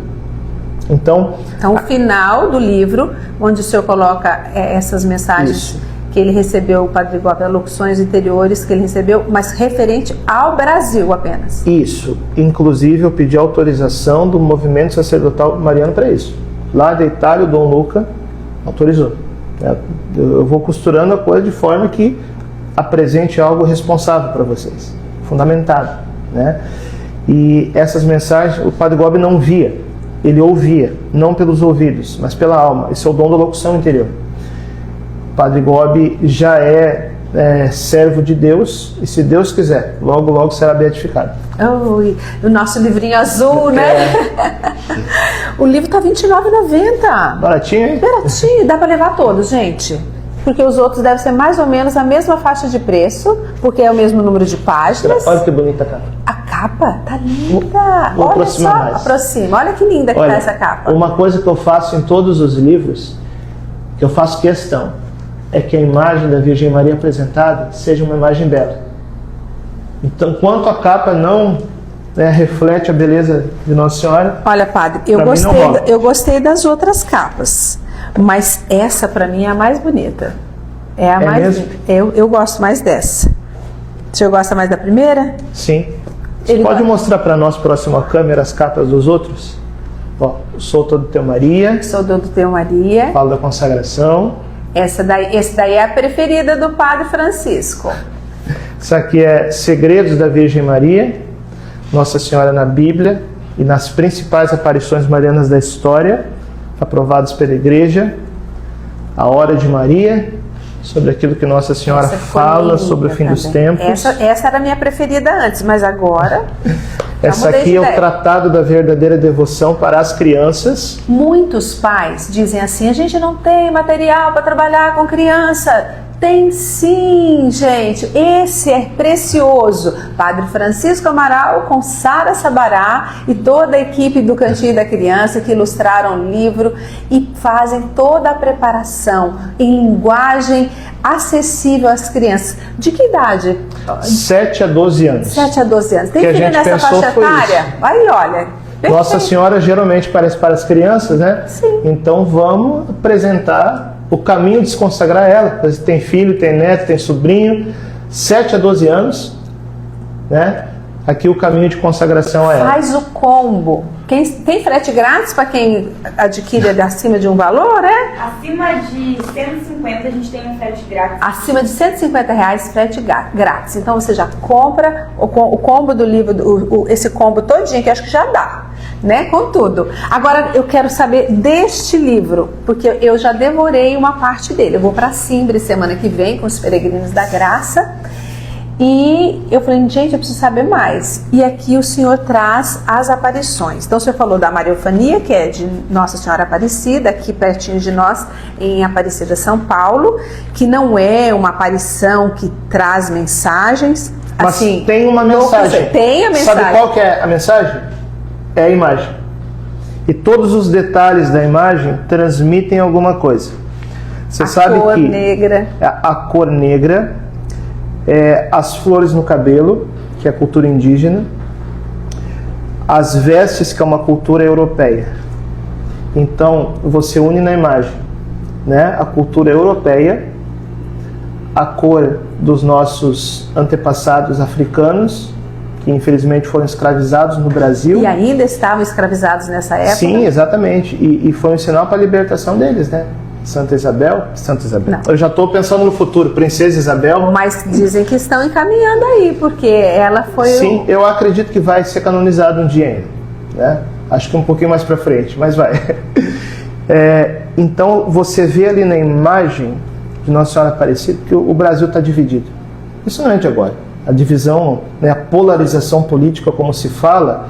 Então, o final do livro, onde o senhor coloca essas mensagens isso. que ele recebeu, o Padre Gobi, locuções interiores que ele recebeu, mas referente ao Brasil apenas. Isso. Inclusive, eu pedi autorização do movimento sacerdotal mariano para isso. Lá da Itália, o Dom Luca autorizou. Eu vou costurando a coisa de forma que apresente algo responsável para vocês, fundamentado, né? E essas mensagens o Padre Gobi não via, ele ouvia, não pelos ouvidos, mas pela alma. Esse é o dom da locução interior. O Padre Gobi já é servo de Deus, e se Deus quiser, logo, logo será beatificado. O nosso livrinho azul, né? O livro tá R$29,90. Baratinho, hein? Baratinho, dá para levar todos, gente. Porque os outros devem ser mais ou menos a mesma faixa de preço, porque é o mesmo número de páginas. Olha que bonita a capa. A capa tá linda. Vou olha aproximar só, mais. aproxima. Olha que linda que tá essa capa. Uma coisa que eu faço em todos os livros, que eu faço questão, é que a imagem da Virgem Maria apresentada seja uma imagem bela. Então, enquanto a capa não reflete a beleza de Nossa Senhora... Olha, Padre, eu gostei das outras capas, mas essa para mim é a mais bonita. É a mais mesmo? Eu gosto mais dessa. O senhor gosta mais da primeira? Sim. Você pode mostrar para nós, próximo à câmera, as capas dos outros? Ó, Sou Todo Teu Maria. Sou Todo Teu Maria. Fala da consagração. Esse daí é a preferida do Padre Francisco. Isso aqui é Segredos da Virgem Maria, Nossa Senhora na Bíblia e nas principais aparições marianas da história, aprovados pela Igreja. A Hora de Maria, sobre aquilo que Nossa Senhora fala sobre o fim dos tempos. Essa era a minha preferida antes, mas agora... Essa aqui é o Tratado da Verdadeira Devoção para as Crianças. Muitos pais dizem assim, a gente não tem material para trabalhar com criança. Tem sim, gente. Esse é precioso. Padre Francisco Amaral com Sara Sabará e toda a equipe do Cantinho da Criança que ilustraram o livro e fazem toda a preparação em linguagem acessível às crianças. De que idade? 7 a 12 anos. 7 a 12 anos. Tem que filho nessa faixa etária? Aí, olha. Perfeito. Nossa Senhora geralmente parece para as crianças, né? Sim. Então vamos apresentar o caminho de se consagrar a ela. Você tem filho, tem neto, tem sobrinho, 7 a 12 anos, né? Aqui o caminho de consagração é ela. Faz o combo. Tem frete grátis para quem adquire acima de um valor, é? Acima de 150 a gente tem um frete grátis. Acima de R$150, frete grátis. Então você já compra o combo do livro, esse combo todinho, que acho que já dá, né? Com tudo. Agora eu quero saber deste livro, porque eu já devorei uma parte dele. Eu vou para Simbre semana que vem com os Peregrinos da Graça. E eu falei, gente, eu preciso saber mais. E aqui o senhor traz as aparições. Então o senhor falou da Maria Eufania, que é de Nossa Senhora Aparecida, aqui pertinho de nós, em Aparecida, São Paulo, que não é uma aparição que traz mensagens. Mas assim, tem uma mensagem. Tem a mensagem. Sabe qual que é a mensagem? É a imagem. E todos os detalhes da imagem transmitem alguma coisa. Você sabe cor que negra. a cor negra, as flores no cabelo, que é a cultura indígena, as vestes, que é uma cultura europeia. Então você une na imagem, né, a cultura europeia, a cor dos nossos antepassados africanos, que infelizmente foram escravizados no Brasil. E ainda estavam escravizados nessa época? Sim, exatamente. E foi um sinal para a libertação deles, né? Santa Isabel? Não. Eu já estou pensando no futuro, Princesa Isabel. Mas dizem que estão encaminhando aí, porque ela foi... Sim, eu acredito que vai ser canonizado um dia ainda, né? Acho que um pouquinho mais para frente, mas vai. Então você vê ali na imagem de Nossa Senhora Aparecida que o Brasil está dividido. Isso não é de agora. A divisão, né, a polarização política, como se fala,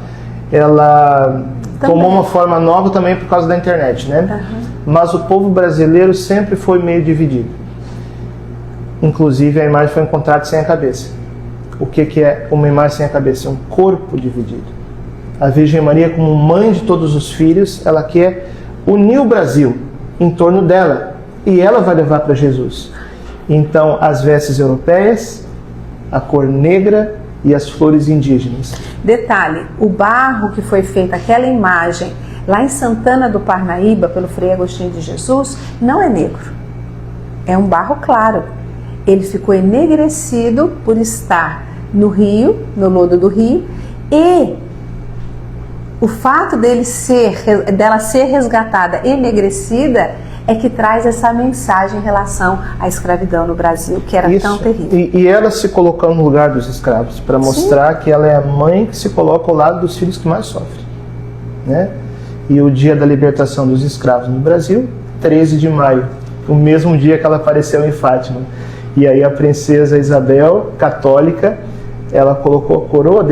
ela tomou uma forma nova também por causa da internet, né? Mas o povo brasileiro sempre foi meio dividido. Inclusive a imagem foi encontrada sem a cabeça. O que é uma imagem sem a cabeça? É um corpo dividido. A Virgem Maria, como mãe de todos os filhos, ela quer unir o Brasil em torno dela. E ela vai levar para Jesus. Então as vestes europeias, a cor negra e as flores indígenas. Detalhe, o barro que foi feito, aquela imagem, lá em Santana do Parnaíba, pelo Frei Agostinho de Jesus, não é negro. É um barro claro. Ele ficou enegrecido por estar no rio, no lodo do rio, e o fato dela ser resgatada enegrecida é que traz essa mensagem em relação à escravidão no Brasil, que era tão terrível. E ela se colocando no lugar dos escravos, para mostrar que ela é a mãe que se coloca ao lado dos filhos que mais sofrem, né? E o dia da libertação dos escravos no Brasil, 13 de maio, o mesmo dia que ela apareceu em Fátima. E aí a princesa Isabel, católica, ela colocou a coroa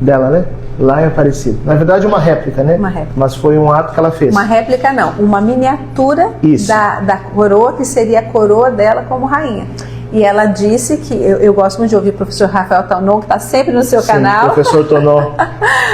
dela, né? Lá em Aparecida. Na verdade, uma réplica, né? Uma réplica. Mas foi um ato que ela fez. Uma réplica não, uma miniatura da coroa, que seria a coroa dela como rainha. E ela disse que, eu gosto muito de ouvir o professor Rafael Tonon, que está sempre no seu canal. Professor Tonon.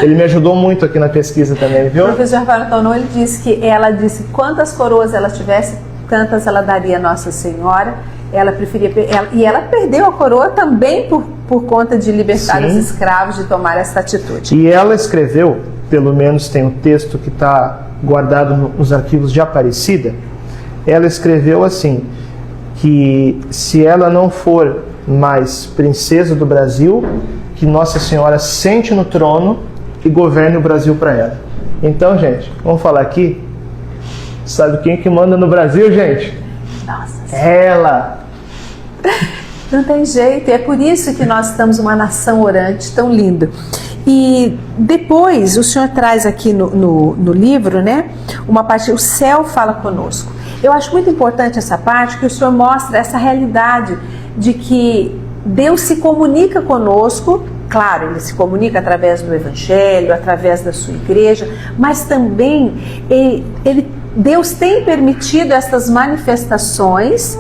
Ele me ajudou muito aqui na pesquisa também, viu? O professor Rafael Tonon, ele disse que ela disse quantas coroas ela tivesse, tantas ela daria a Nossa Senhora. Ela preferia, e ela perdeu a coroa também por conta de libertar os escravos, de tomar essa atitude. E ela escreveu, pelo menos tem um texto que está guardado nos arquivos de Aparecida, ela escreveu assim, que se ela não for mais princesa do Brasil, que Nossa Senhora sente no trono e governe o Brasil para ela. Então, gente, vamos falar aqui, sabe quem que manda no Brasil, gente? Nossa. Ela! Não tem jeito, e é por isso que nós estamos uma nação orante tão linda. E depois o senhor traz aqui no livro, né, uma parte, o céu fala conosco. Eu acho muito importante essa parte, que o senhor mostra essa realidade de que Deus se comunica conosco. Claro, ele se comunica através do Evangelho, através da sua igreja, mas também Deus tem permitido essas manifestações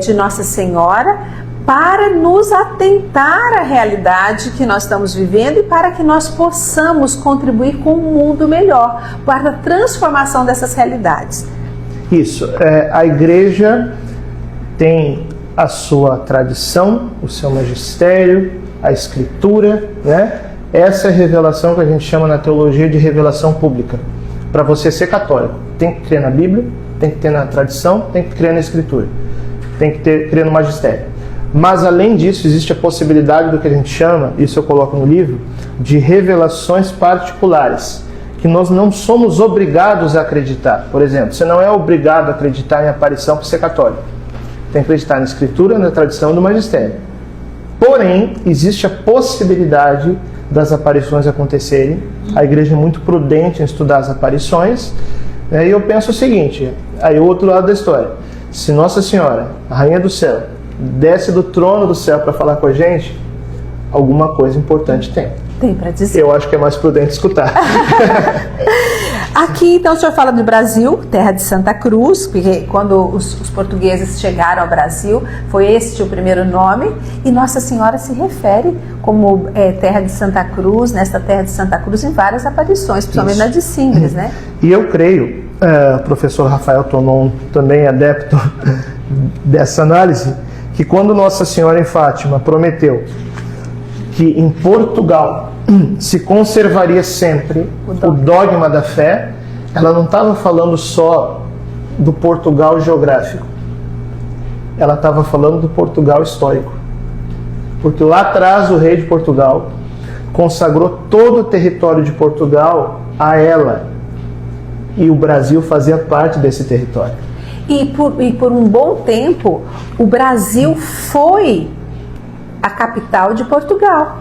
de Nossa Senhora para nos atentar à realidade que nós estamos vivendo e para que nós possamos contribuir com um mundo melhor, para a transformação dessas realidades. Isso, a igreja tem a sua tradição, o seu magistério, a escritura, né? Essa é a revelação que a gente chama na teologia de revelação pública. Para você ser católico, tem que crer na Bíblia, tem que ter na tradição, tem que crer na escritura, tem que crer no magistério. Mas além disso, existe a possibilidade do que a gente chama, isso eu coloco no livro, de revelações particulares, que nós não somos obrigados a acreditar. Por exemplo, você não é obrigado a acreditar em aparição por ser católico. Tem que acreditar na Escritura, na tradição do magistério. Porém, existe a possibilidade das aparições acontecerem. A igreja é muito prudente em estudar as aparições. E eu penso o seguinte, aí o outro lado da história. Se Nossa Senhora, a Rainha do Céu, desce do trono do céu para falar com a gente, alguma coisa importante tem. Tem para dizer. Eu acho que é mais prudente escutar. Aqui, então, o senhor fala do Brasil, terra de Santa Cruz, porque quando os portugueses chegaram ao Brasil, foi este o primeiro nome, e Nossa Senhora se refere como terra de Santa Cruz, nesta terra de Santa Cruz, em várias aparições, principalmente na de Singres, né? E eu creio, o professor Rafael Tonon, também adepto dessa análise, que quando Nossa Senhora em Fátima prometeu que em Portugal se conservaria sempre o dogma da fé, ela não estava falando só do Portugal geográfico, ela estava falando do Portugal histórico, porque lá atrás o rei de Portugal consagrou todo o território de Portugal a ela, e o Brasil fazia parte desse território. E por um bom tempo, o Brasil foi a capital de Portugal.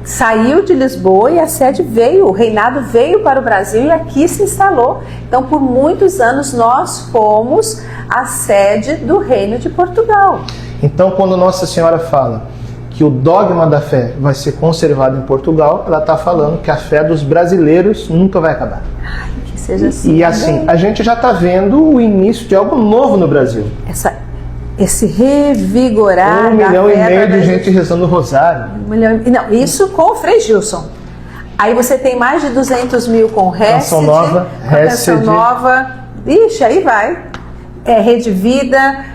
Saiu de Lisboa e a sede veio, o reinado veio para o Brasil e aqui se instalou. Então, por muitos anos, nós fomos a sede do Reino de Portugal. Então, quando Nossa Senhora fala que o dogma da fé vai ser conservado em Portugal, ela está falando que a fé dos brasileiros nunca vai acabar. Ai, que seja assim. E assim, a gente já está vendo o início de algo novo no Brasil. Esse revigorar 1,5 milhão da de gente rezando o rosário. Não, isso com o Frei Gilson. Aí você tem mais de 200 mil com Canção Hesed, Nova, Canção Hesed. Nova. Ixi, aí vai. Rede Vida,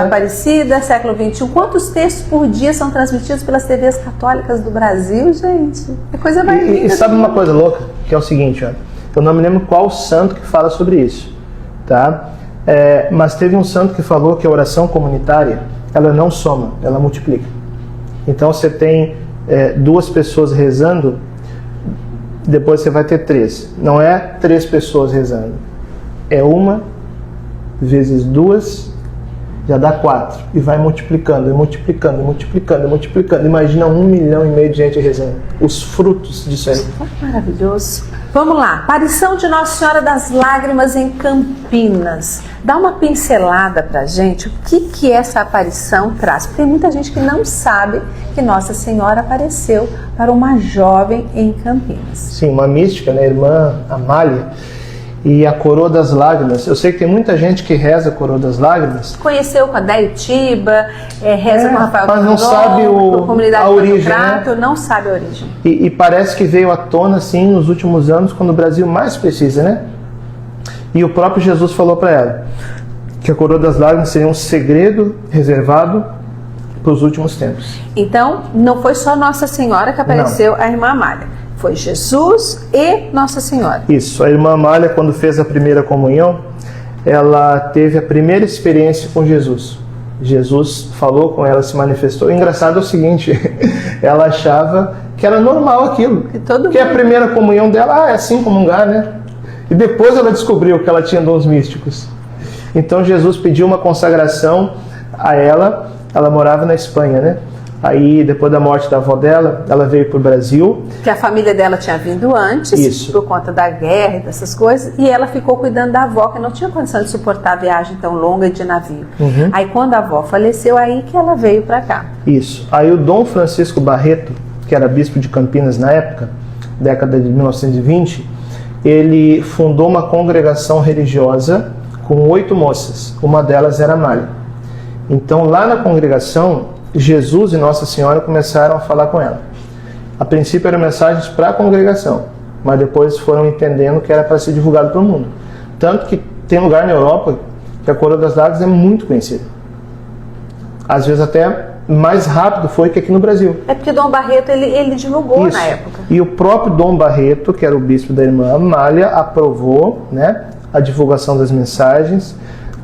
Aparecida, século XXI. Quantos textos por dia são transmitidos pelas TVs católicas do Brasil, gente? É coisa mais linda. E sabe uma coisa louca? Que é o seguinte, ó, eu não me lembro qual santo que fala sobre isso, tá? Mas teve um santo que falou que a oração comunitária, ela não soma, ela multiplica. Então você tem 2 pessoas rezando, depois você vai ter 3. Não é 3 pessoas rezando, é 1 vezes 2, já dá 4. E vai multiplicando, e multiplicando, e multiplicando, e multiplicando. Imagina 1,5 milhão de gente rezando. Os frutos disso aí. Maravilhoso. Vamos lá. Aparição de Nossa Senhora das Lágrimas em Campinas. Dá uma pincelada pra gente o que essa aparição traz. Porque tem muita gente que não sabe que Nossa Senhora apareceu para uma jovem em Campinas. Sim, uma mística, né? Irmã Amália. E a Coroa das Lágrimas. Eu sei que tem muita gente que reza a Coroa das Lágrimas. Conheceu com a Déio Tiba, reza com o Rafael mas não sabe a origem, Prato, né? Não sabe a origem. E parece que veio à tona, assim, nos últimos anos, quando o Brasil mais precisa, né? E o próprio Jesus falou para ela que a Coroa das Lágrimas seria um segredo reservado para os últimos tempos. Então, não foi só Nossa Senhora que apareceu a irmã Amália. Foi Jesus e Nossa Senhora. Isso. A irmã Amália, quando fez a primeira comunhão, ela teve a primeira experiência com Jesus. Jesus falou com ela, se manifestou. O engraçado é o seguinte, ela achava que era normal aquilo. Que a primeira comunhão dela, é assim comungar, né? E depois ela descobriu que ela tinha dons místicos. Então Jesus pediu uma consagração a ela. Ela morava na Espanha, né? Aí, depois da morte da avó dela, ela veio para o Brasil. Que a família dela tinha vindo antes, Isso. Por conta da guerra e dessas coisas, e ela ficou cuidando da avó, que não tinha condição de suportar a viagem tão longa de navio. Aí, quando a avó faleceu, aí que ela veio para cá. Isso. Aí o Dom Francisco Barreto, que era bispo de Campinas na época, década de 1920, ele fundou uma congregação religiosa com 8 moças. Uma delas era Amália. Então, lá na congregação, Jesus e Nossa Senhora começaram a falar com ela. A princípio eram mensagens para a congregação, mas depois foram entendendo que era para ser divulgado para o mundo. Tanto que tem lugar na Europa que a Coroa das Lágrimas é muito conhecida. Às vezes até mais rápido foi que aqui no Brasil. É porque Dom Barreto, ele divulgou Isso. na época. E o próprio Dom Barreto, que era o bispo da irmã Amália, aprovou, né, a divulgação das mensagens.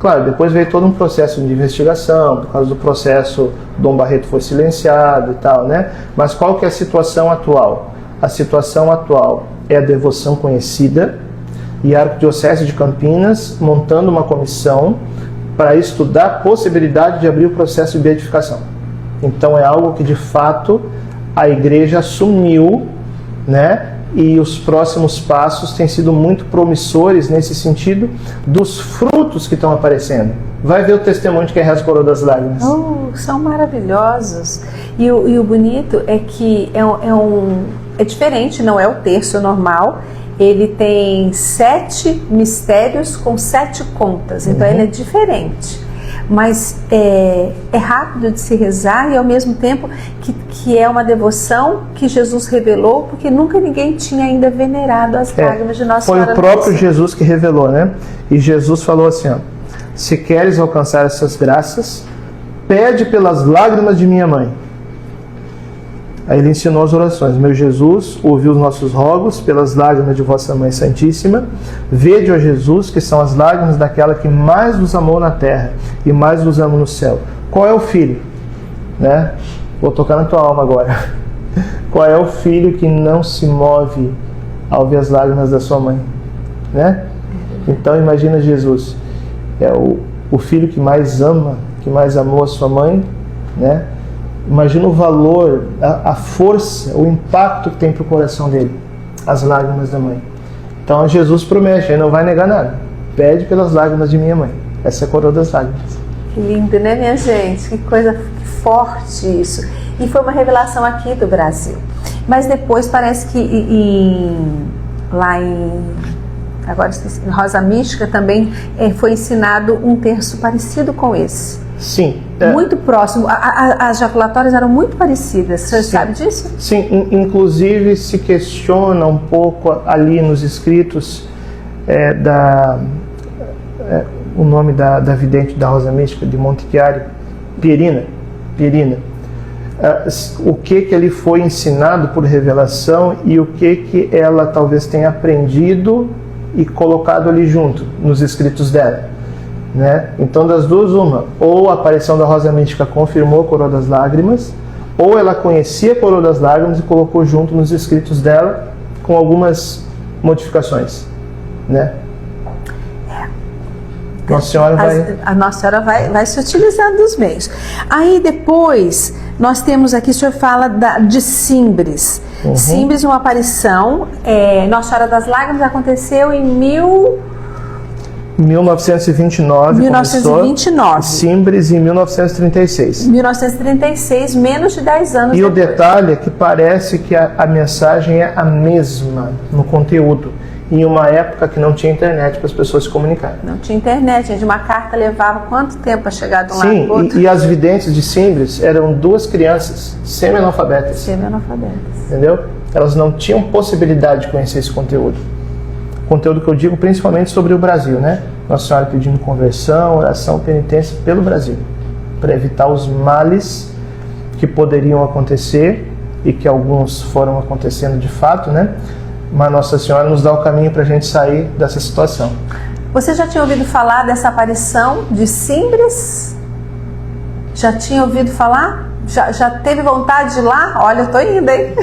Claro, depois veio todo um processo de investigação, por causa do processo, Dom Barreto foi silenciado e tal, né? Mas qual que é a situação atual? A situação atual é a devoção conhecida e a Arquidiocese de Campinas montando uma comissão para estudar a possibilidade de abrir o processo de beatificação. Então é algo que de fato a Igreja assumiu, né? E os próximos passos têm sido muito promissores nesse sentido dos frutos que estão aparecendo. Vai ver o testemunho de quem reza o Coroa das Lágrimas. São maravilhosos. E o bonito é que é diferente, não é o terço normal. Ele tem 7 mistérios com 7 contas, então ele é diferente. Mas é rápido de se rezar e ao mesmo tempo que é uma devoção que Jesus revelou, porque nunca ninguém tinha ainda venerado as lágrimas de Nossa Senhora. Foi o próprio Jesus que revelou, né? E Jesus falou assim, ó, se queres alcançar essas graças, pede pelas lágrimas de minha mãe. Aí ele ensinou as orações. Meu Jesus, ouviu os nossos rogos pelas lágrimas de vossa Mãe Santíssima. Vede, ó Jesus, que são as lágrimas daquela que mais vos amou na terra e mais vos ama no céu. Qual é o filho? Né? Vou tocar na tua alma agora. Qual é o filho que não se move ao ver as lágrimas da sua mãe? Né? Então imagina Jesus. É o filho que mais ama, que mais amou a sua mãe, né? Imagina o valor, a força, o impacto que tem para o coração dele, as lágrimas da mãe. Então Jesus promete, ele não vai negar nada. Pede pelas lágrimas de minha mãe. Essa é a Coroa das Lágrimas. Que lindo, né, minha gente? Que coisa forte isso. E foi uma revelação aqui do Brasil. Mas depois parece que lá em Rosa Mística também foi ensinado um terço parecido com esse. Sim. Muito próximo. As jaculatórias eram muito parecidas. Você sabe disso? Sim, inclusive se questiona um pouco ali nos escritos o nome da vidente da Rosa Mística de Monte Chiari, Pierina. O que ele foi ensinado por revelação e o que ela talvez tenha aprendido e colocado ali junto nos escritos dela. Né? Então das duas uma, ou a aparição da Rosa Mística confirmou a Coroa das Lágrimas, ou ela conhecia a Coroa das Lágrimas e colocou junto nos escritos dela com algumas modificações, né? Nossa Senhora a Nossa Senhora vai se utilizando dos meios. Aí depois nós temos aqui, o senhor fala de Simbres. Simbres, uma aparição, Nossa Senhora das Lágrimas aconteceu em 1929. Simbres em 1936. 1936, menos de 10 anos depois. O detalhe é que parece que a mensagem é a mesma no conteúdo, em uma época que não tinha internet para as pessoas se comunicarem. Não tinha internet, gente. Uma carta levava quanto tempo para chegar de um lado para o outro? E as videntes de Simbres eram 2 crianças semi-analfabetas. Semi-analfabetas. Entendeu? Elas não tinham possibilidade de conhecer esse conteúdo. Conteúdo que eu digo principalmente sobre o Brasil, né? Nossa Senhora pedindo conversão, oração, penitência pelo Brasil, para evitar os males que poderiam acontecer e que alguns foram acontecendo de fato, né? Mas Nossa Senhora nos dá o caminho para a gente sair dessa situação. Você já tinha ouvido falar dessa aparição de Simbres? Já tinha ouvido falar? Já teve vontade de ir lá? Olha, eu tô indo, hein?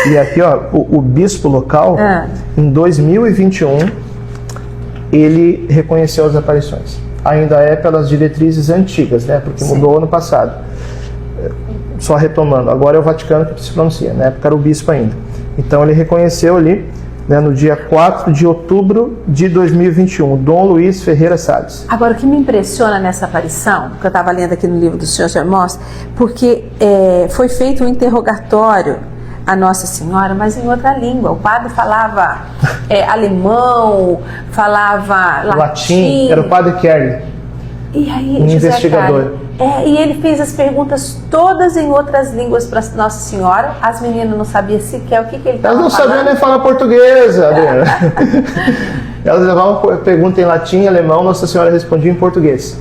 E aqui, ó, o bispo local, em 2021, ele reconheceu as aparições. Ainda é pelas diretrizes antigas, né? Porque mudou ano passado. Só retomando, agora é o Vaticano que se pronuncia, na época era o bispo ainda. Então ele reconheceu ali, né, no dia 4 de outubro de 2021, Dom Luiz Ferreira Salles. Agora, o que me impressiona nessa aparição, que eu estava lendo aqui no livro do senhor mostra, porque foi feito um interrogatório a Nossa Senhora, mas em outra língua. O padre falava alemão, falava latim. Era o padre Kerry, e aí, um investigador. E ele fez as perguntas todas em outras línguas para Nossa Senhora. As meninas não sabiam sequer o que ele estava falando. Elas não sabiam nem falar português, Adriana. Elas levavam pergunta em latim e alemão, Nossa Senhora respondia em português.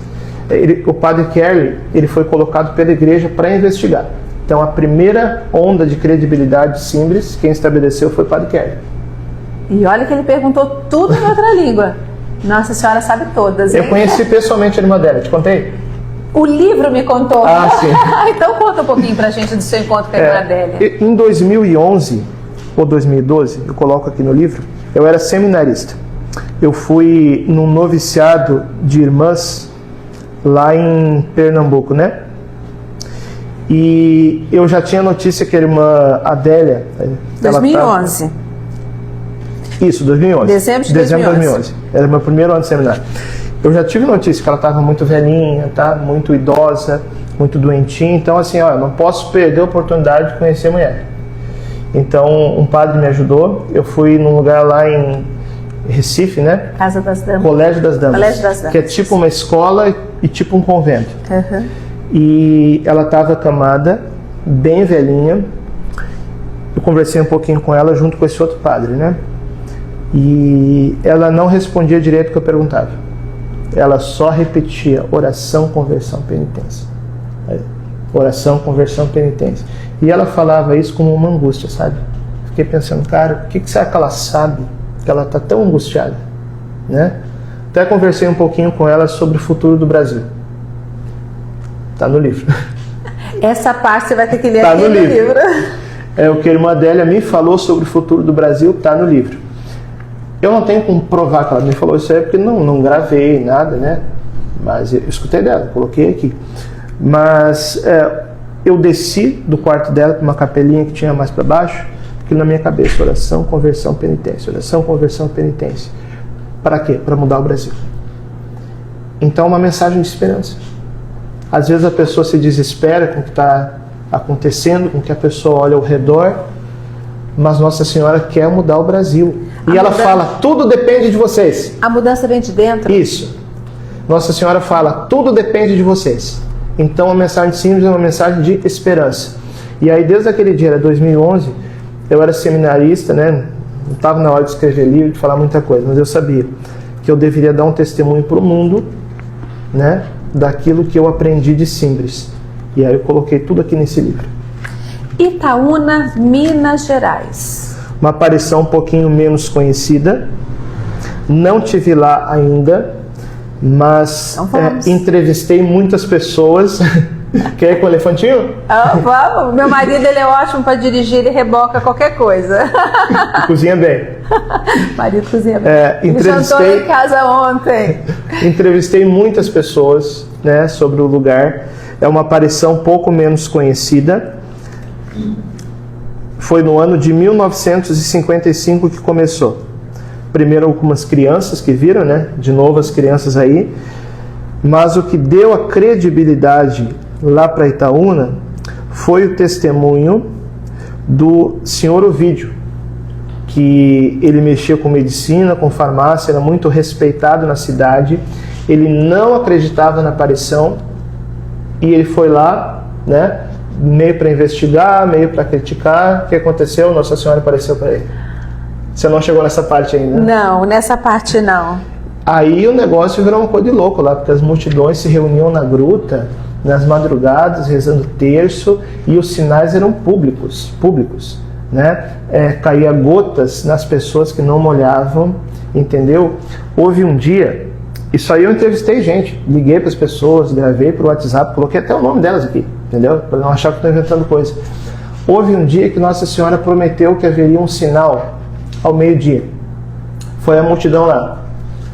O padre Kerry, ele foi colocado pela igreja para investigar. Então a primeira onda de credibilidade de Simbres, quem estabeleceu foi o padre Kerry. E olha que ele perguntou tudo em outra língua. Nossa Senhora sabe todas, hein? Eu conheci pessoalmente a irmã Adélia, te contei? O livro me contou. Ah, sim. Então conta um pouquinho pra gente do seu encontro com a irmã Adélia. Em 2011 ou 2012, eu coloco aqui no livro, eu era seminarista. Eu fui num noviciado de irmãs lá em Pernambuco, né? E eu já tinha notícia que a irmã Adélia... 2011. Isso, 2011. Dezembro de 2011. Era meu primeiro ano de seminário. Eu já tive notícia que ela estava muito velhinha, tá? Muito idosa, muito doentinha. Então, assim, ó, eu não posso perder a oportunidade de conhecer a mulher. Então, um padre me ajudou. Eu fui num lugar lá em Recife, né? Casa das Damas. Colégio das Damas. Colégio das Damas. Que é tipo uma escola e tipo um convento. Uhum. E ela estava acamada, bem velhinha. Eu conversei um pouquinho com ela junto com esse outro padre, né? E ela não respondia direito o que eu perguntava. Ela só repetia oração, conversão, penitência. Oração, conversão, penitência. E ela falava isso como uma angústia, sabe? Fiquei pensando, cara, o que será que ela sabe que ela está tão angustiada, né? Até conversei um pouquinho com ela sobre o futuro do Brasil. Tá no livro. Essa parte você vai ter que ler tá aqui no no livro. É o que a irmã Adélia me falou sobre o futuro do Brasil, tá no livro. Eu não tenho como provar que ela me falou isso aí, porque não gravei nada, né? Mas eu escutei dela, coloquei aqui. Mas eu desci do quarto dela para uma capelinha que tinha mais para baixo, porque na minha cabeça, oração, conversão, penitência. Oração, conversão, penitência. Para quê? Para mudar o Brasil. Então, uma mensagem de esperança. Às vezes a pessoa se desespera com o que está acontecendo, com o que a pessoa olha ao redor, mas Nossa Senhora quer mudar o Brasil. E ela fala, tudo depende de vocês. A mudança vem de dentro? Isso. Nossa Senhora fala, tudo depende de vocês. Então a mensagem simples é uma mensagem de esperança. E aí desde aquele dia, era 2011, eu era seminarista, né? Não estava na hora de escrever livro, de falar muita coisa, mas eu sabia que eu deveria dar um testemunho para o mundo, né? Daquilo que eu aprendi de Simbres. E aí eu coloquei tudo aqui nesse livro. Itaúna, Minas Gerais. Uma aparição um pouquinho menos conhecida. Não tive lá ainda, mas entrevistei muitas pessoas. Quer ir com o elefantinho? Vamos. Meu marido ele é ótimo para dirigir, ele reboca qualquer coisa. Cozinha bem. Marido cozinha bem. Ele jantou em casa ontem. Entrevistei muitas pessoas, né, sobre o lugar. É uma aparição um pouco menos conhecida. Foi no ano de 1955 que começou. Primeiro algumas crianças que viram, né? De novo as crianças aí. Mas o que deu a credibilidade lá para Itaúna foi o testemunho do senhor Ovídio, que ele mexia com medicina, com farmácia, era muito respeitado na cidade. Ele não acreditava na aparição e ele foi lá, né? Meio para investigar, meio para criticar. O que aconteceu? Nossa Senhora apareceu para ele. Você não chegou nessa parte ainda? Não, nessa parte não. Aí o negócio virou uma coisa de louco lá, porque as multidões se reuniam na gruta, nas madrugadas, rezando terço, e os sinais eram públicos, né? Caía gotas nas pessoas que não molhavam, entendeu? Houve um dia, isso aí eu entrevistei gente, liguei para as pessoas, gravei para o WhatsApp, coloquei até o nome delas aqui, entendeu? Para não achar que estou inventando coisa. Houve um dia que Nossa Senhora prometeu que haveria um sinal ao meio-dia. Foi a multidão lá.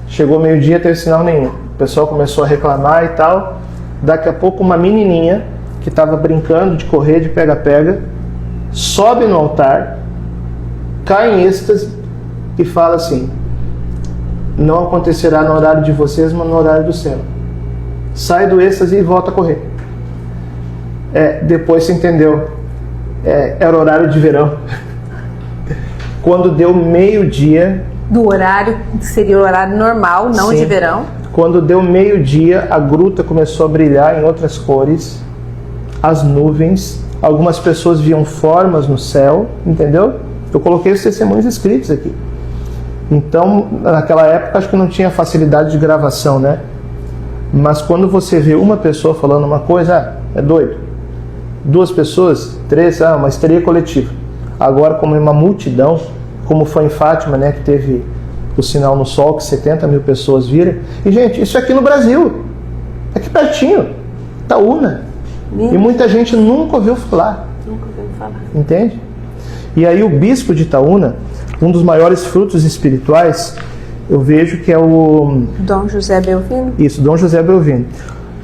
Chegou meio-dia, teve sinal nenhum. O pessoal começou a reclamar e tal. Daqui a pouco uma menininha que estava brincando de correr, de pega-pega, sobe no altar, cai em êxtase e fala assim: não acontecerá no horário de vocês, mas no horário do céu. Sai do êxtase e volta a correr. Depois se entendeu. Era horário de verão. Quando deu meio-dia... Do horário, que seria o horário normal, não Sim. de verão. Quando deu meio-dia, a gruta começou a brilhar em outras cores, as nuvens, algumas pessoas viam formas no céu, entendeu? Eu coloquei os testemunhos escritos aqui. Então, naquela época, acho que não tinha facilidade de gravação, né? Mas quando você vê uma pessoa falando uma coisa, é doido. 2 pessoas, 3, uma histeria coletiva. Agora, como é uma multidão, como foi em Fátima, né, que teve o sinal no sol, que 70 mil pessoas viram. E, gente, isso é aqui no Brasil, aqui pertinho, Itaúna. E muita gente nunca ouviu falar. Nunca ouviu falar. Entende? E aí o bispo de Itaúna, um dos maiores frutos espirituais, eu vejo que é o... Dom José Belvino? Isso, Dom José Belvino.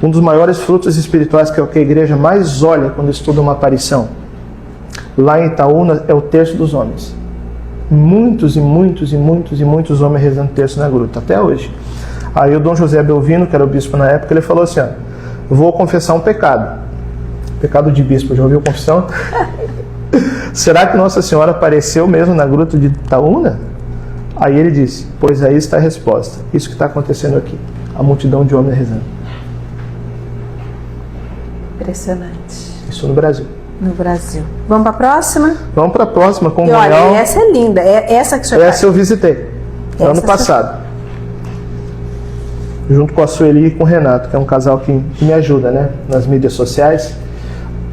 Um dos maiores frutos espirituais, que é o que a igreja mais olha quando estuda uma aparição. Lá em Itaúna é o terço dos homens. Muitos homens rezando terço na gruta, até hoje. Aí o Dom José Belvino, que era o bispo na época, ele falou assim, ó, vou confessar um pecado. Pecado de bispo, já ouviu confissão? Será que Nossa Senhora apareceu mesmo na gruta de Itaúna? Aí ele disse, pois aí está a resposta. Isso que está acontecendo aqui. A multidão de homens rezando. Impressionante. Isso no Brasil. No Brasil. Vamos para a próxima? Vamos para a próxima, com E olha, essa é linda. É essa que o senhor Essa eu visitei. Ano passado. Junto com a Sueli e com o Renato, que é um casal que me ajuda, né? Nas mídias sociais.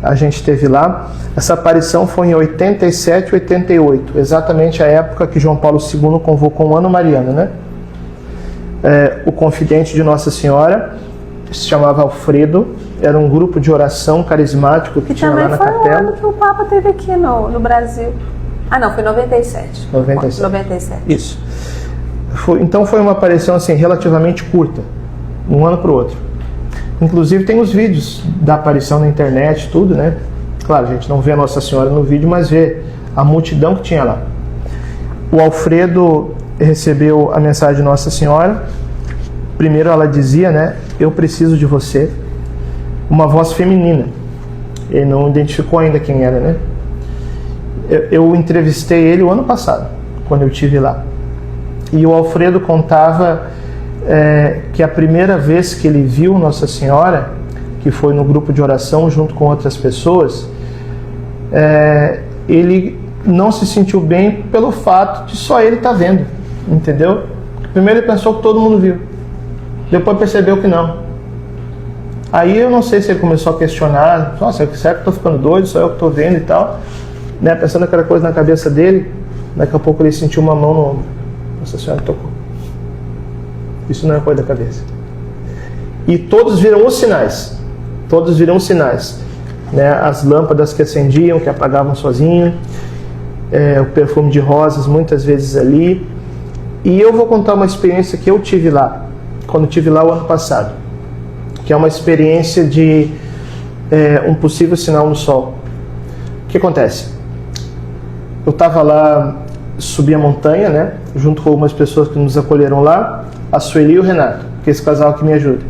A gente esteve lá. Essa aparição foi em 87, 88. Exatamente a época que João Paulo II convocou um ano mariano, né? O confidente de Nossa Senhora se chamava Alfredo. Era um grupo de oração carismático que tinha lá na capela. Foi o ano que o Papa esteve aqui no Brasil. Ah, não, foi 97. 97. Isso. Então foi uma aparição assim, relativamente curta, um ano para o outro. Inclusive tem os vídeos da aparição na internet, tudo, né? Claro, a gente não vê a Nossa Senhora no vídeo, mas vê a multidão que tinha lá. O Alfredo recebeu a mensagem de Nossa Senhora. Primeiro ela dizia, né? Eu preciso de você. Uma voz feminina. Ele não identificou ainda quem era, né? Eu entrevistei ele o ano passado, quando eu estive lá. E o Alfredo contava que a primeira vez que ele viu Nossa Senhora, que foi no grupo de oração junto com outras pessoas, ele não se sentiu bem pelo fato de só ele estar vendo, entendeu? Primeiro ele pensou que todo mundo viu, depois percebeu que não. Aí eu não sei se ele começou a questionar, nossa, será que eu estou ficando doido, só eu que estou vendo e tal, né? Pensando aquela coisa na cabeça dele. Daqui a pouco ele sentiu uma mão no ombro. Nossa Senhora tocou. Isso não é coisa da cabeça. E todos viram os sinais. Todos viram os sinais. Né? As lâmpadas que acendiam, que apagavam sozinho. O perfume de rosas muitas vezes ali. E eu vou contar uma experiência que eu tive lá. Quando tive lá o ano passado. Que é uma experiência de um possível sinal no sol. O que acontece? Eu estava lá, subi a montanha, né? Junto com algumas pessoas que nos acolheram lá. A Sueli e o Renato, que é esse casal que me ajuda.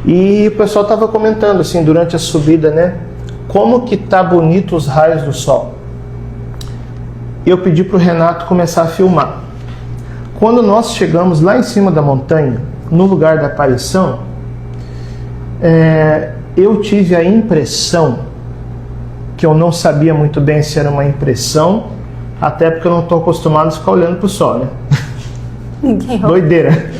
E o pessoal estava comentando, assim, durante a subida, né? Como que tá bonito os raios do sol. E eu pedi para o Renato começar a filmar. Quando nós chegamos lá em cima da montanha, no lugar da aparição, eu tive a impressão, que eu não sabia muito bem se era uma impressão, até porque eu não estou acostumado a ficar olhando para o sol, né? Doideira.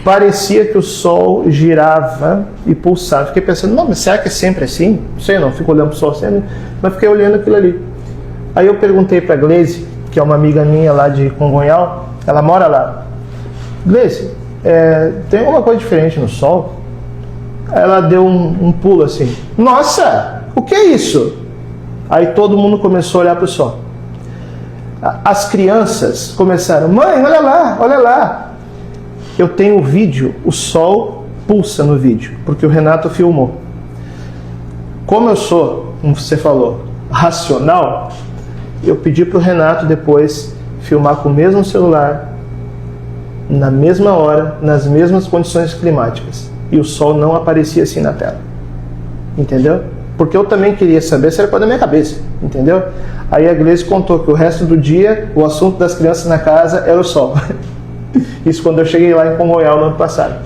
Parecia que o sol girava e pulsava. Fiquei pensando, não, mas será que é sempre assim? Não sei não, fico olhando para o sol sempre, mas fiquei olhando aquilo ali. Aí eu perguntei para a Gleise, que é uma amiga minha lá de Congonhal, ela mora lá. Gleise, tem alguma coisa diferente no sol? Ela deu um pulo assim. Nossa, o que é isso? Aí todo mundo começou a olhar para o sol. As crianças começaram, mãe, olha lá, olha lá. Eu tenho o vídeo, o sol pulsa no vídeo, porque o Renato filmou. Como eu sou, como você falou, racional, eu pedi para o Renato depois filmar com o mesmo celular, na mesma hora, nas mesmas condições climáticas. E o sol não aparecia assim na tela. Entendeu? Porque eu também queria saber se era coisa da minha cabeça. Entendeu? Aí a Gleice contou que o resto do dia, o assunto das crianças na casa era o sol. Isso quando eu cheguei lá em Congonhal no ano passado.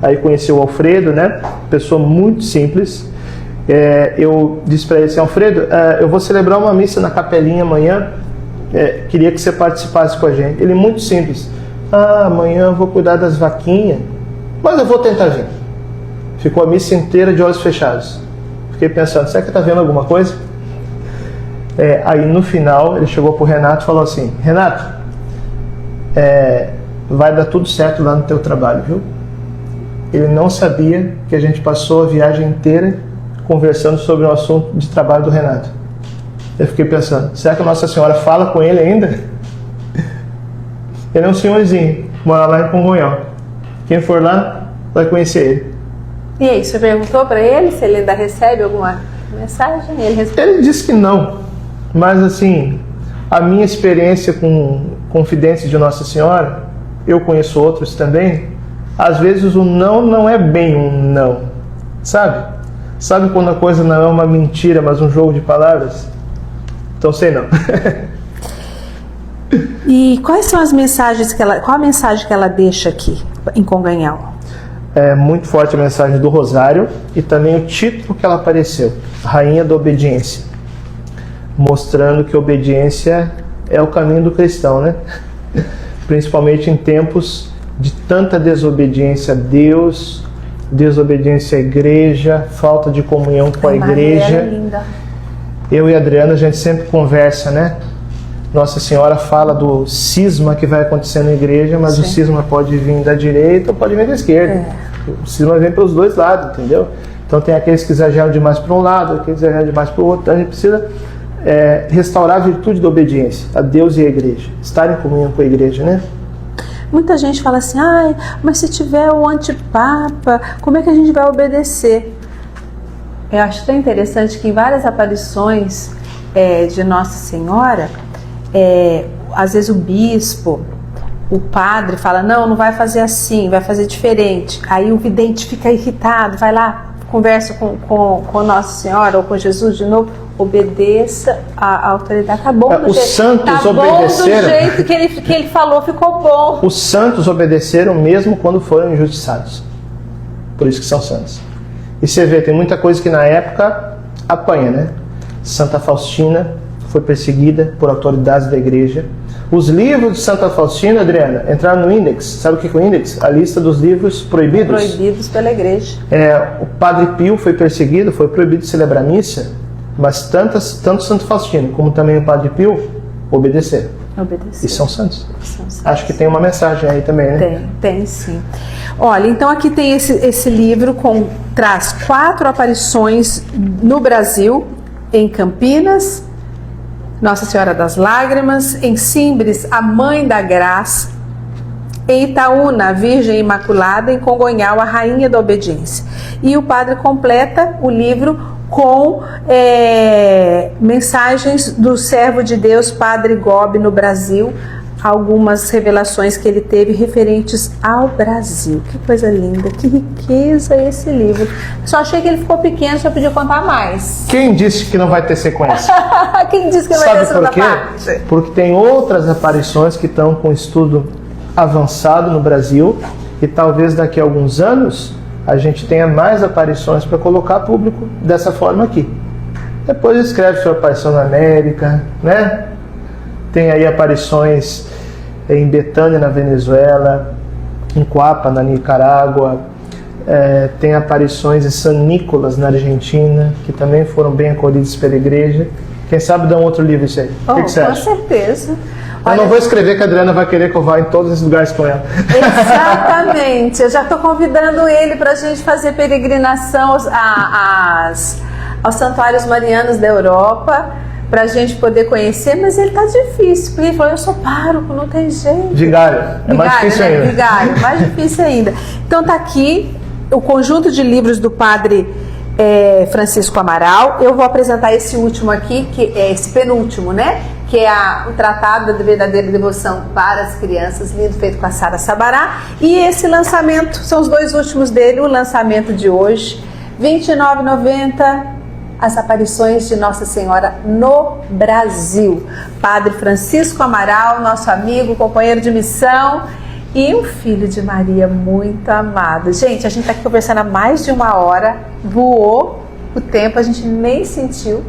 Aí conheci o Alfredo, né? Pessoa muito simples. Eu disse para ele assim, Alfredo, eu vou celebrar uma missa na capelinha amanhã. Queria que você participasse com a gente. Ele muito simples. Amanhã eu vou cuidar das vaquinhas. Mas eu vou tentar vir. Ficou a missa inteira de olhos fechados. Fiquei pensando, será que está vendo alguma coisa? Aí no final ele chegou para o Renato e falou assim, Renato, vai dar tudo certo lá no teu trabalho, viu? Ele não sabia que a gente passou a viagem inteira conversando sobre o assunto de trabalho do Renato. Eu fiquei pensando, será que a Nossa Senhora fala com ele ainda? Ele é um senhorzinho, mora lá em Congonhal. Quem for lá vai conhecer ele. E aí, você perguntou para ele se ele ainda recebe alguma mensagem? Ele disse que não, mas assim, a minha experiência com confidentes de Nossa Senhora, eu conheço outros também, às vezes o não é bem um não, sabe? Sabe quando a coisa não é uma mentira, mas um jogo de palavras? Então sei não. E quais são as mensagens qual a mensagem que ela deixa aqui em Congonhal? É muito forte a mensagem do Rosário e também o título que ela apareceu, Rainha da Obediência, mostrando que a obediência é o caminho do cristão, né? Principalmente em tempos de tanta desobediência a Deus, desobediência à igreja, falta de comunhão com a igreja. Linda. Eu e a Adriana, a gente sempre conversa, né? Nossa Senhora fala do cisma que vai acontecer na igreja, mas Sim. o cisma pode vir da direita ou pode vir da esquerda. O cisma vem pelos dois lados, entendeu? Então tem aqueles que exageram demais para um lado, aqueles que exageram demais para o outro. Então a gente precisa restaurar a virtude da obediência a Deus e à igreja. Estar em comunhão com a igreja, né? Muita gente fala assim, mas se tiver o antipapa, como é que a gente vai obedecer? Eu acho tão interessante que em várias aparições de Nossa Senhora, às vezes o bispo, o padre fala, não vai fazer assim, vai fazer diferente. Aí o vidente fica irritado, vai lá, conversa com Nossa Senhora ou com Jesus de novo, obedeça a autoridade. Tá bom do Os jeito, santos obedeceram. Do jeito que ele falou, ficou bom. Os santos obedeceram mesmo quando foram injustiçados. Por isso que são santos. E você vê, tem muita coisa que na época apanha, né? Santa Faustina foi perseguida por autoridades da igreja. Os livros de Santa Faustina, Adriana, entraram no índex. Sabe o que é o índex? A lista dos livros proibidos. Proibidos pela igreja. O Padre Pio foi perseguido, foi proibido de celebrar missa, mas tanto Santo Faustino como também o Padre Pio obedeceram. E são santos. Acho que tem uma mensagem aí também, né? Tem sim. Olha, então aqui tem esse livro traz 4 aparições no Brasil, em Campinas, Nossa Senhora das Lágrimas, em Simbres, a Mãe da Graça, em Itaúna, a Virgem Imaculada, em Congonhal, a Rainha da Obediência. E o padre completa o livro com mensagens do servo de Deus, Padre Gobi, no Brasil, algumas revelações que ele teve referentes ao Brasil. Que coisa linda, que riqueza esse livro. Só achei que ele ficou pequeno, só podia contar mais. Quem disse que não vai ter sequência? Quem disse que não vai ter segunda parte? Sabe por quê? Porque tem outras aparições que estão com estudo avançado no Brasil e talvez daqui a alguns anos a gente tenha mais aparições para colocar público dessa forma aqui. Depois escreve sobre aparição na América, né? Tem aí aparições em Betânia, na Venezuela, em Coapa, na Nicarágua, tem aparições em San Nicolás, na Argentina, que também foram bem acolhidos pela igreja. Quem sabe dá um outro livro isso aí. O que você acha? Com certeza. Eu não vou escrever que a Adriana vai querer que eu vá em todos esses lugares com ela. Exatamente. Eu já estou convidando ele para a gente fazer peregrinação aos santuários marianos da Europa, para a gente poder conhecer, mas ele tá difícil, porque ele falou, eu sou pároco, não tem jeito. Vigário, mais difícil né? ainda. Vigário, mais difícil ainda. Então tá aqui o conjunto de livros do padre Francisco Amaral. Eu vou apresentar esse último aqui, que é esse penúltimo, né? Que é o Tratado da Verdadeira Devoção para as Crianças, lindo, feito com a Sara Sabará. E esse lançamento, são os 2 últimos dele, o lançamento de hoje, R$ 29,90. As aparições de Nossa Senhora no Brasil. Padre Francisco Amaral, nosso amigo, companheiro de missão e um filho de Maria muito amado. Gente, a gente está aqui conversando há mais de 1 hora, voou o tempo, a gente nem sentiu.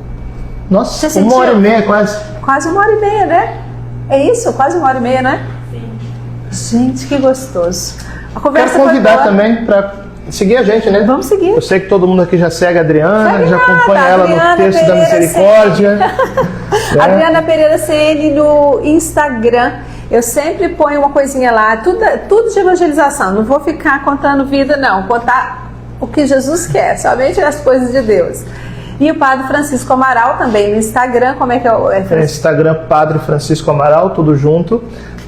Nossa, Você 1h30 quase. Quase 1h30, né? É isso? Quase 1h30, né? Sim. Gente, que gostoso. A conversa Quero convidar foi boa. também para seguir a gente, né? Vamos seguir. Eu sei que todo mundo aqui já segue a Adriana, já acompanha ela Adriana no Texto da Pereira Misericórdia. Adriana Pereira CN no Instagram. Eu sempre ponho uma coisinha lá, tudo de evangelização. Não vou ficar contando vida, não. Contar o que Jesus quer, somente as coisas de Deus. E o Padre Francisco Amaral também no Instagram, como é que é? No Instagram, Padre Francisco Amaral, tudo junto.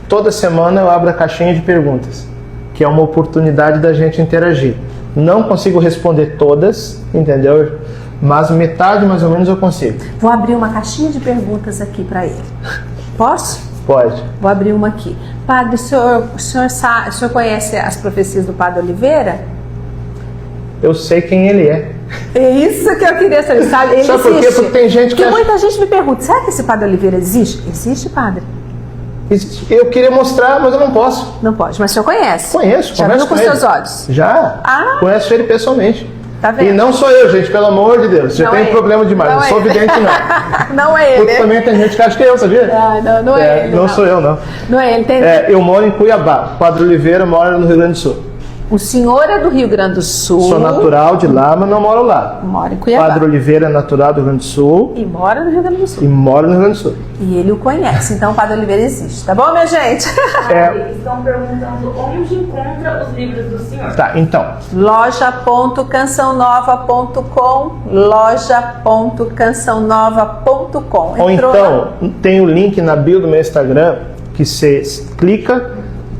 Toda semana eu abro a caixinha de perguntas, que é uma oportunidade da gente interagir. Não consigo responder todas, entendeu? Mas metade mais ou menos eu consigo. Vou abrir uma caixinha de perguntas aqui para ele. Posso? Pode. Vou abrir uma aqui. Padre, o senhor conhece as profecias do Padre Oliveira? Eu sei quem ele é. É isso que eu queria saber, sabe? Ele Sabe por quê? existe. Porque tem gente que Porque muita gente me pergunta, será que esse Padre Oliveira existe? Existe, padre? Eu queria mostrar, mas eu não posso. Não pode, mas o senhor conhece? Conheço, Já converso viu com com ele. seus olhos? Já. Ah. Conheço ele pessoalmente. Tá vendo? E não sou eu, gente, pelo amor de Deus. Você Não tem é ele. problema demais. Não Não é sou ele. vidente, não. Não é ele. Porque também tem gente que acha que é eu, sabia? Não é ele. Não sou eu, não. Não é ele. Tem... Eu moro em Cuiabá. Padre Oliveira mora no Rio Grande do Sul. O senhor é do Rio Grande do Sul. Sou natural de lá, mas não moro lá. Mora em Cuiabá. Padre Oliveira é natural do Rio Grande do Sul E mora no Rio Grande do Sul. e mora no Rio Grande do Sul. E ele o conhece. Então o Padre Oliveira existe. Tá bom, minha gente? Eles estão perguntando onde encontra os livros do senhor. Tá, então. loja.cançãonova.com loja.cançãonova.com Ou Entrou lá? então, tem o link na bio do meu Instagram, que você clica,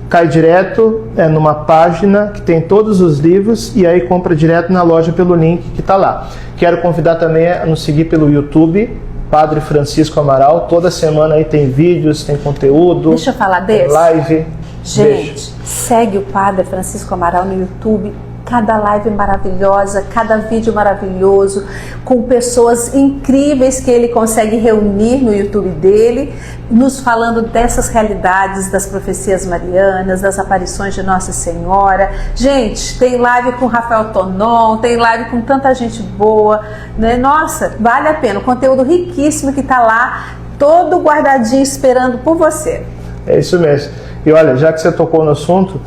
cai direto numa página que tem todos os livros e aí compra direto na loja pelo link que está lá. Quero convidar também a nos seguir pelo YouTube, Padre Francisco Amaral. Toda semana aí tem vídeos, tem conteúdo. Deixa eu falar desse. Live. Gente, segue o Padre Francisco Amaral no YouTube. Cada live maravilhosa, cada vídeo maravilhoso, com pessoas incríveis que ele consegue reunir no YouTube dele, nos falando dessas realidades, das profecias marianas, das aparições de Nossa Senhora. Gente, tem live com Rafael Tonon, tem live com tanta gente boa, né? Nossa, vale a pena. O conteúdo riquíssimo que está lá, todo guardadinho, esperando por você. É isso mesmo. E olha, já que você tocou no assunto,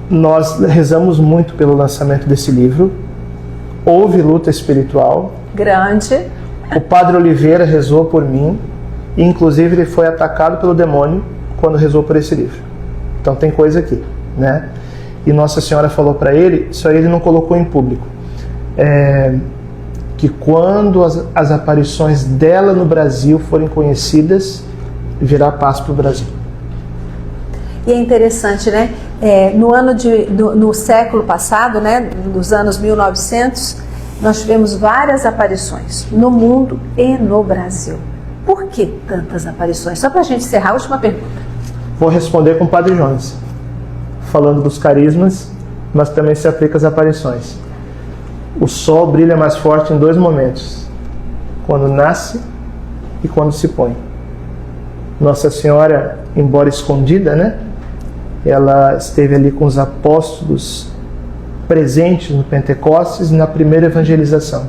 nós rezamos muito pelo lançamento desse livro. Houve luta espiritual. Grande. O Padre Oliveira rezou por mim. E, inclusive, ele foi atacado pelo demônio quando rezou por esse livro. Então tem coisa aqui, né? E Nossa Senhora falou para ele, isso aí ele não colocou em público, que quando as aparições dela no Brasil forem conhecidas, virá paz para o Brasil. E é interessante, né? No século passado, né, nos anos 1900, nós tivemos várias aparições no mundo e no Brasil. Por que tantas aparições? Só para a gente encerrar, a última pergunta. Vou responder com o Padre Jones, falando dos carismas, mas também se aplica às aparições. O sol brilha mais forte em dois momentos: quando nasce e quando se põe. Nossa Senhora, embora escondida, né? Ela esteve ali com os apóstolos presentes no Pentecostes e na primeira evangelização.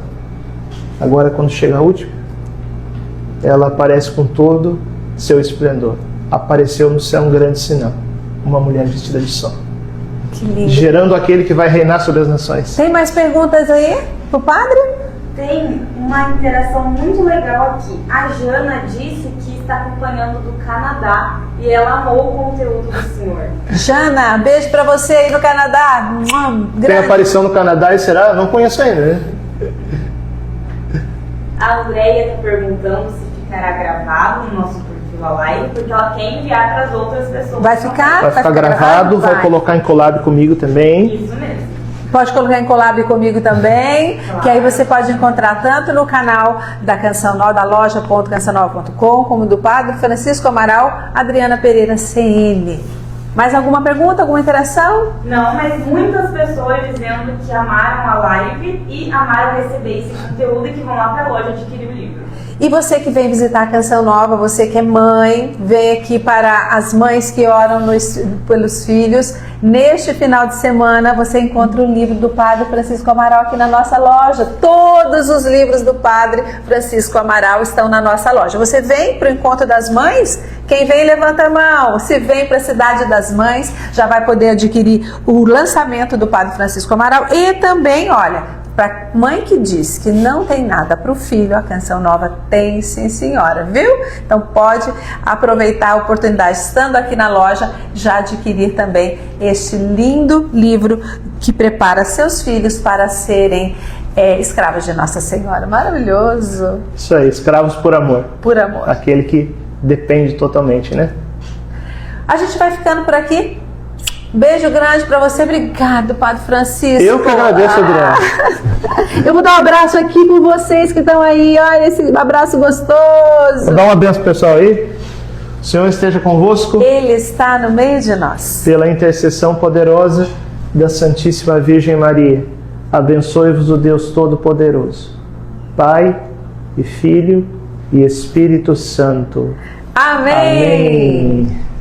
Agora, quando chega a última, ela aparece com todo seu esplendor. Apareceu no céu um grande sinal, uma mulher vestida de sol. Que lindo. Gerando aquele que vai reinar sobre as nações. Tem mais perguntas aí pro padre? Tem uma interação muito legal aqui. A Jana disse que está acompanhando do Canadá e ela amou o conteúdo do senhor. Jana, beijo pra você aí no Canadá. Tem Grande. aparição no Canadá e será? Não conheço ainda, né? A Andréia está perguntando se ficará gravado no nosso perfil a live, porque ela quer enviar para as outras pessoas. Vai ficar? Vai ficar gravado, vai colocar em collab comigo também. Isso mesmo. Pode colocar em collab comigo também, que aí você pode encontrar tanto no canal da Canção Nova, da loja.cançãonova.com, como do Padre Francisco Amaral, Adriana Pereira CN. Mais alguma pergunta, alguma interação? Não, mas muitas pessoas dizendo que amaram a live e amaram receber esse conteúdo e que vão lá para a loja adquirir o livro. E você que vem visitar a Canção Nova, você que é mãe, vem aqui para as mães que oram pelos filhos. Neste final de semana você encontra o livro do Padre Francisco Amaral aqui na nossa loja. Todos os livros do Padre Francisco Amaral estão na nossa loja. Você vem para o Encontro das Mães? Quem vem, levanta a mão. Se vem para a Cidade das Mães, já vai poder adquirir o lançamento do Padre Francisco Amaral. E também, olha, Para mãe que diz que não tem nada para o filho, a Canção Nova tem sim, senhora, viu? Então pode aproveitar a oportunidade, estando aqui na loja, já adquirir também este lindo livro que prepara seus filhos para serem escravos de Nossa Senhora. Maravilhoso! Isso aí, escravos por amor. Por amor. Aquele que depende totalmente, né? A gente vai ficando por aqui. Beijo grande pra você. Obrigado, Padre Francisco. Eu que agradeço, Adriana. Eu vou dar um abraço aqui por vocês que estão aí. Olha esse abraço gostoso. Vou dar uma benção pro pessoal aí. O Senhor esteja convosco. Ele está no meio de nós. Pela intercessão poderosa da Santíssima Virgem Maria, abençoe-vos o Deus Todo-Poderoso, Pai e Filho e Espírito Santo. Amém. Amém.